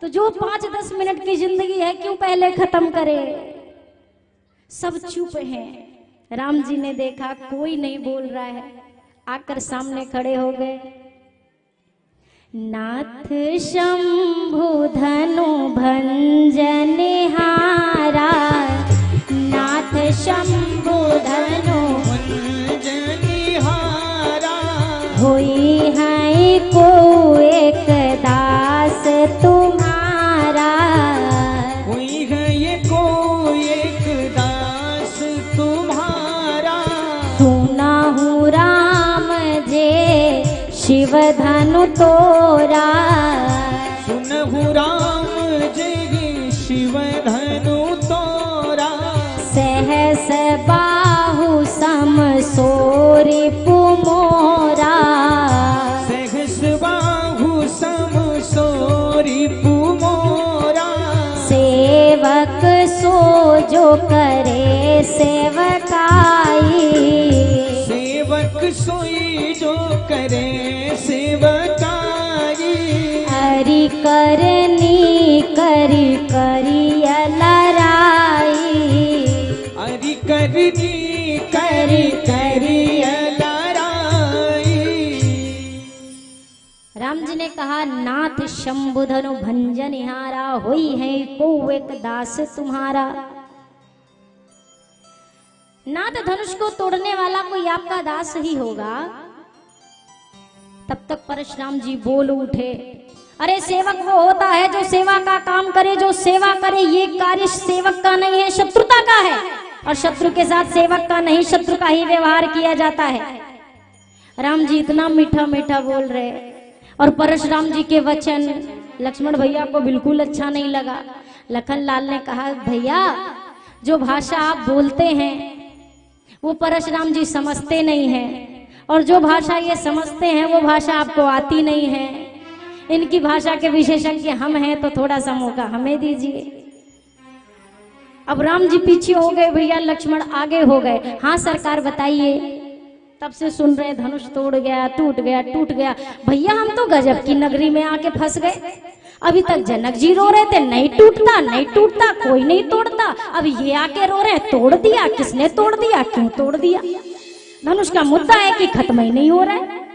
तो जो 5-10 मिनट की जिंदगी है क्यों पहले खत्म करे। सब चुप हैं। राम जी ने देखा कोई नहीं बोल रहा है, आकर सामने खड़े हो गए। नाथ शंभु धनु भंजनहारा, नाथ शंभु धनु भंजनहारा, होई है को एक दास तुम्हारा,
हुई है ये को एक दास तुम्हारा।
सुना हूँ राम जे शिव धनु तोरा,
सुनहु राम जय शिव धनु तोरा।
सहस बाहु सम सोरी पुमोरा,
सहस बाहु सम सोरी पुमोरा।
सेवक सो जो करे सेवकाई,
सेवक सोई जो करे सेवकाई।
हरि करनी करी करिय लराई,
हरि करनी करी करी लराई।
राम जी ने कहा नाथ शंभु धनु भंजनहारा, होई है को एक दास तुम्हारा। नाथ धनुष को तोड़ने वाला कोई आपका दास ही होगा। तब तक परशुराम जी बोल उठे, अरे सेवक वो होता है जो सेवा का काम करे, जो सेवा करे। ये कार्य सेवक का नहीं है, शत्रुता का है, और शत्रु के साथ सेवक का नहीं शत्रु का ही व्यवहार किया जाता है। राम जी इतना मीठा मीठा बोल रहे, और परशुराम जी के वचन लक्ष्मण भैया को बिल्कुल अच्छा नहीं लगा। लखन लाल ने कहा भैया जो भाषा आप बोलते हैं वो परशुराम जी समझते नहीं हैं, और जो भाषा ये समझते हैं वो भाषा आपको आती नहीं है। इनकी भाषा के विशेषज्ञ हम हैं, तो थोड़ा सा मौका हमें दीजिए। अब राम जी पीछे हो गए, भैया लक्ष्मण आगे हो गए। हाँ सरकार बताइए। तब से सुन रहे धनुष तोड़ गया, टूट गया, टूट गया। भैया हम तो गजब की नगरी में आके फंस गए। अभी तक जनक जी रो रहे थे नहीं टूटता नहीं टूटता, कोई नहीं तोड़ता। अब ये आके रो रहे हैं तोड़ दिया, किसने तोड़ दिया, क्यों तोड़ दिया। धनुष का मुद्दा है कि खत्म ही नहीं हो रहा है।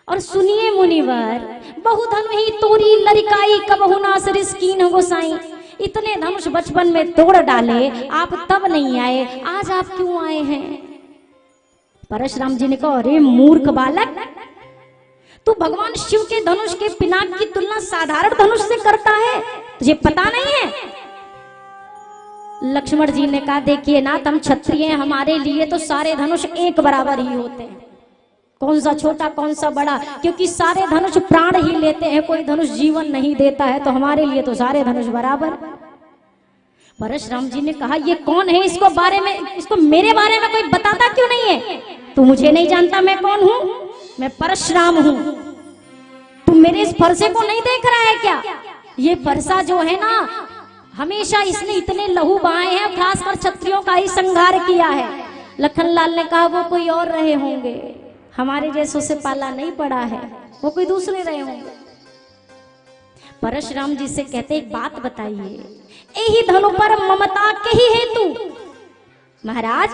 और सुनिए मुनिवर, बहु धनु ही तोरी लरिकाई, कबहु ना सरिस कीन गोसाई। इतने धनुष बचपन में तोड़ डाले, आप तब नहीं आए, आज आप क्यों आए हैं। परशुराम जी ने कहा अरे मूर्ख बालक, तू भगवान शिव के धनुष के पिनाक की तुलना साधारण धनुष से करता है, तुझे पता नहीं है। लक्ष्मण जी ने कहा देखिए नाथ, हम क्षत्रिय हैं, हमारे लिए तो सारे धनुष एक बराबर ही होते हैं। कौन सा छोटा कौन सा बड़ा, क्योंकि सारे धनुष प्राण ही लेते हैं, कोई धनुष जीवन नहीं देता है, तो हमारे लिए तो सारे धनुष बराबर। परशुराम जी ने कहा ये कौन है, इसको मेरे बारे में कोई बताता क्यों नहीं है। तू मुझे नहीं जानता मैं कौन हूं, मैं परशुराम हूं। तू मेरे इस फरसे को नहीं देख रहा है क्या। ये फरसा जो है ना, हमेशा इसने इतने लहू बहाए हैं, खासकर क्षत्रियों का ही संहार किया है। लखन लाल ने कहा वो कोई और रहे होंगे, हमारे जैसों से पाला नहीं पड़ा है, वो कोई दूसरे रहे होंगे। परशुराम जी से कहते एक बात बताइए, यही धनु पर ममता के ही हेतु महाराज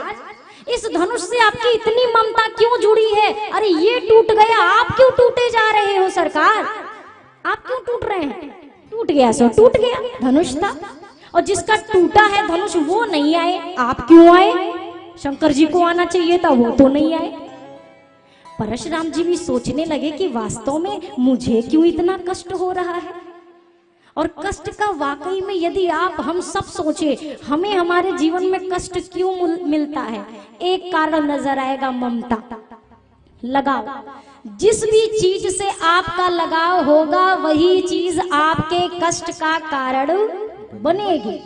इस धनुष से आपकी इतनी ममता क्यों जुड़ी है। अरे ये टूट गया, आप क्यों टूटे जा रहे हो सरकार, आप क्यों टूट रहे हैं। टूट गया सो टूट गया, धनुष था। और जिसका टूटा है धनुष वो नहीं आए, आप क्यों आए? शंकर जी को आना चाहिए था, वो तो नहीं आए। परशुराम जी भी सोचने लगे कि वास्तव में मुझे क्यों इतना कष्ट हो रहा है। और कष्ट का वाकई में यदि आप हम सब सोचे हमें हमारे जीवन में कष्ट क्यों मिलता है, एक कारण नजर आएगा, ममता। लगाव, जिस भी चीज से आपका लगाव होगा वही चीज आपके कष्ट का कारण बनेगी।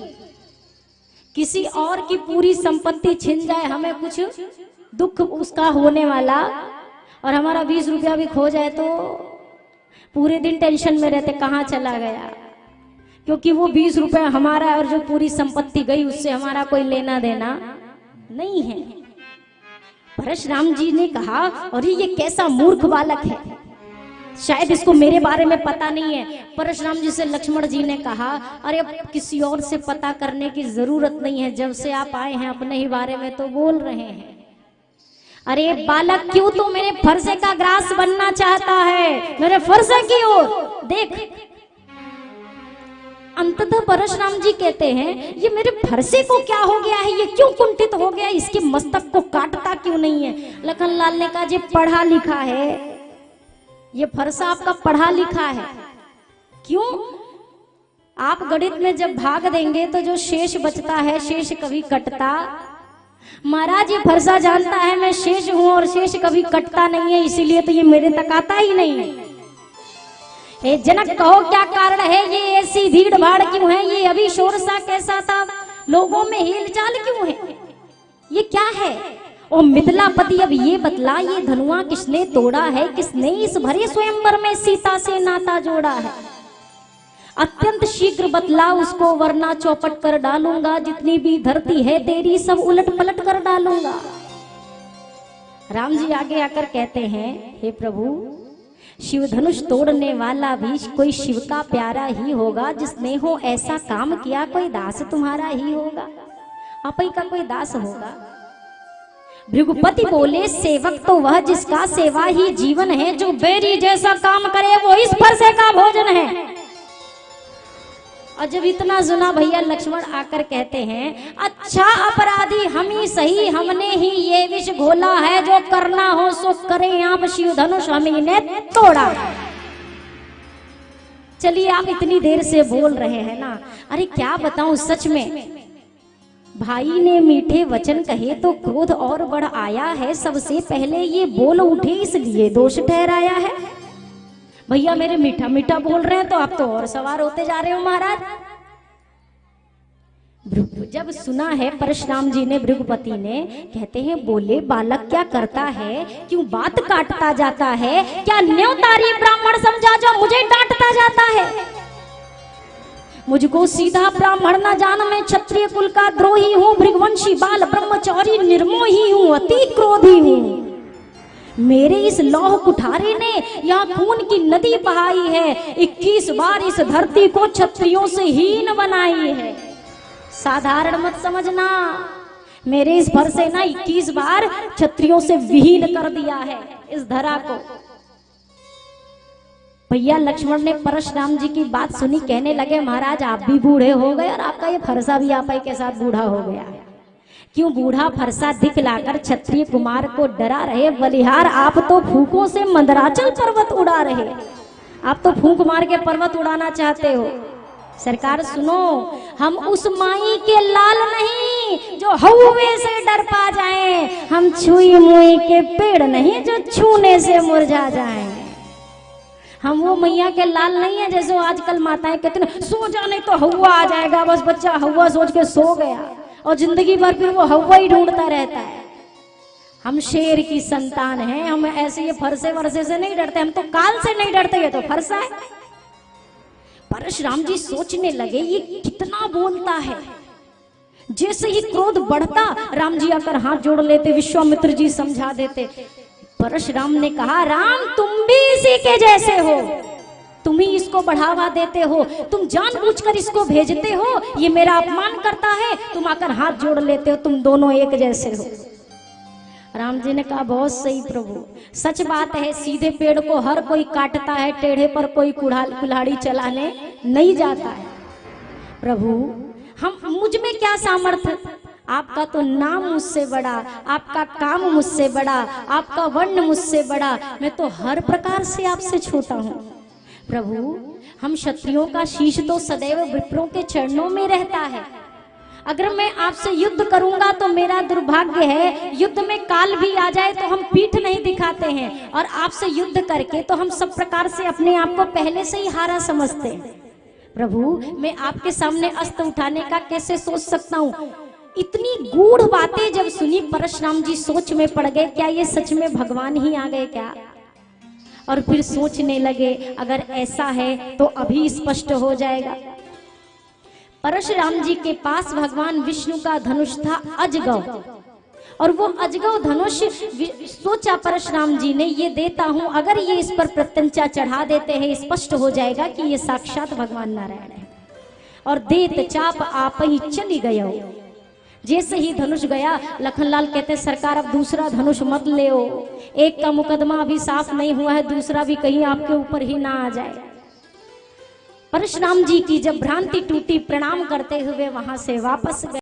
किसी और की पूरी संपत्ति छिन जाए, हमें कुछ दुख उसका होने वाला, और हमारा 20 रुपया भी खो जाए तो पूरे दिन टेंशन में रहते कहाँ चला गया, क्योंकि वो 20 रुपया हमारा और जो पूरी संपत्ति गई उससे हमारा कोई लेना देना नहीं है। परशुराम जी ने कहा, अरे ये कैसा मूर्ख बालक है, शायद इसको मेरे बारे में पता नहीं है। परशुराम जी से लक्ष्मण जी ने कहा, अरे अब किसी और से पता करने की जरूरत नहीं है, जब से आप आए हैं अपने ही बारे में तो बोल रहे हैं। अरे बालक, क्यों तो मेरे फरसे का ग्रास बनना चाहता है, मेरे फरसे की ओर देख। अंततः परशुराम जी कहते हैं, ये मेरे फरसे को क्या हो गया है, ये क्यों कुंठित हो गया, इसके मस्तक को काटता क्यों नहीं है? लखनलाल ने कहा, ये पढ़ा लिखा है, ये फरसा आपका पढ़ा लिखा है। क्यों? आप गणित में जब भाग देंगे तो जो शेष बचता है, शेष कभी कटता। महाराज ये फरसा जानता है मैं शेष हूं और शेष कभी कटता नहीं है, इसीलिए तो ये मेरे तक आता ही नहीं है। हे जनक, कहो क्या कारण है, ये ऐसी भीड़ भाड़ क्यों है, ये अभी शोर सा कैसा था, लोगों में हिलचाल क्यों है, ये क्या है? ओ मिथिलापति, अब ये बतला, ये धनुआ किसने तोड़ा है, किसने इस भरे स्वयंवर में सीता से नाता जोड़ा है? अत्यंत शीघ्र बतला उसको, वरना चौपट कर डालूंगा, जितनी भी धरती है तेरी सब उलट पलट कर डालूंगा। राम जी आगे आकर कहते हैं, हे प्रभु, शिव धनुष तोड़ने वाला भी कोई शिव का प्यारा ही होगा, जिसने हो ऐसा काम किया कोई दास तुम्हारा ही होगा, आप ही का कोई दास होगा। भृगुपति बोले, सेवक तो वह जिसका सेवा ही जीवन है, जो बैरी जैसा काम करे वो इस फरसे का भोजन है। और जब इतना सुना भैया लक्ष्मण आकर कहते हैं, अच्छा अपराधी हम ही सही, हमने ही ये विष घोला है, जो करना हो सो करें, आप शिव धनुष हम ही ने तोड़ा। चलिए आप इतनी देर से बोल रहे हैं ना, अरे क्या बताऊं, सच में भाई ने मीठे वचन कहे तो क्रोध और बढ़ आया है, सबसे पहले ये बोल उठे इसलिए दोष ठहराया है। भैया मेरे मीठा मीठा बोल रहे हैं तो आप तो और सवार होते जा रहे हो महाराज। जब सुना है परशुराम जी ने, भृगुपति ने, कहते हैं, बोले बालक क्या करता है, क्यों बात काटता जाता है, क्या न्योतारी ब्राह्मण समझा जो मुझे डांटता जाता है? मुझको सीधा ब्राह्मण न जान, मैं क्षत्रिय कुल का द्रोही हूँ, भृगवंशी बाल ब्रह्मचारी निर्मोही हूँ, अति क्रोधी हूँ। मेरे इस लौह कुठारे ने यहाँ खून की नदी बहाई है, 21 बार इस धरती को क्षत्रियों से हीन बनाई है। साधारण मत समझना, मेरे इस फरसे ना 21 बार क्षत्रियों से विहीन कर दिया है इस धरा को। भैया लक्ष्मण ने परशुराम जी की बात सुनी, कहने लगे, महाराज आप भी बूढ़े हो गए और आपका ये फरसा भी आप ही के साथ बूढ़ा हो गया है। क्यों बूढ़ा फरसा दिखलाकर क्षत्रिय कुमार को डरा रहे बलिहार, आप तो फूकों से मंदराचल पर्वत उड़ा रहे, आप तो फूंक मार के पर्वत उड़ाना चाहते हो। सरकार सुनो, हम उस माई के लाल नहीं जो हौवे से डर पा जाएं, हम छुई मुई के पेड़ नहीं जो छूने से मुरझा जाएं। हम वो मैया के लाल नहीं है जैसे आजकल माताएं कहते हैं, सो जाने तो हवा आ जाएगा, बस बच्चा हवा सोच के सो गया और जिंदगी भर फिर वो हवा ही ढूंढता रहता है। हम शेर की संतान हैं, हम ऐसे ये फरसे वरसे से नहीं डरते, हम तो काल से नहीं डरते, ये तो फरसा है। परशुराम जी सोचने लगे, ये कितना बोलता है। जैसे ही क्रोध बढ़ता, राम जी आकर हाथ जोड़ लेते, विश्वामित्र जी समझा देते। परशुराम ने कहा, राम तुम भी इसी के जैसे हो, तुम ही इसको बढ़ावा देते हो, तुम जानबूझकर इसको भेजते हो, ये मेरा अपमान करता है, तुम आकर हाथ जोड़ लेते हो, तुम दोनों एक जैसे हो। राम जी ने कहा, बहुत सही प्रभु, सच बात है, सीधे पेड़ को हर कोई काटता है, टेढ़े पर कोई कुल्हाड़ी चलाने नहीं जाता है। प्रभु हम मुझ में क्या सामर्थ्य, आपका तो नाम मुझसे बड़ा, आपका काम मुझसे बड़ा, आपका वर्ण मुझसे बड़ा, मैं तो हर प्रकार से आपसे छोटा हूँ। प्रभु, हम क्षत्रियों का शीश तो सदैव विप्रों के चरणों में रहता है। अगर मैं आपसे युद्ध करूंगा तो मेरा दुर्भाग्य है, युद्ध में काल भी आ जाए तो हम पीठ नहीं दिखाते हैं, और आपसे युद्ध करके तो हम सब प्रकार से अपने आप को पहले से ही हारा समझते हैं। प्रभु, मैं आपके सामने अस्त्र उठाने का कैसे सोच सकता हूँ? इतनी गूढ़ बातें जब सुनी, परशुराम जी सोच में पड़ गए, क्या ये सच में भगवान ही आ गए क्या? और फिर सोचने लगे, अगर ऐसा है तो अभी स्पष्ट हो जाएगा। परशुराम जी के पास भगवान विष्णु का धनुष था अजगव, और वो अजगव धनुष सोचा परशुराम जी ने, ये देता हूं, अगर ये इस पर प्रत्यंचा चढ़ा देते हैं, स्पष्ट हो जाएगा कि ये साक्षात भगवान नारायण है। और देत चाप आप ही चली गयो। जैसे ही धनुष गया, लखनलाल कहते, सरकार अब दूसरा धनुष मत ले, एक का मुकदमा अभी साफ नहीं हुआ है, दूसरा भी कहीं आपके ऊपर ही ना आ जाए। परशुराम जी की जब भ्रांति टूटी, प्रणाम करते हुए वहां से वापस गए।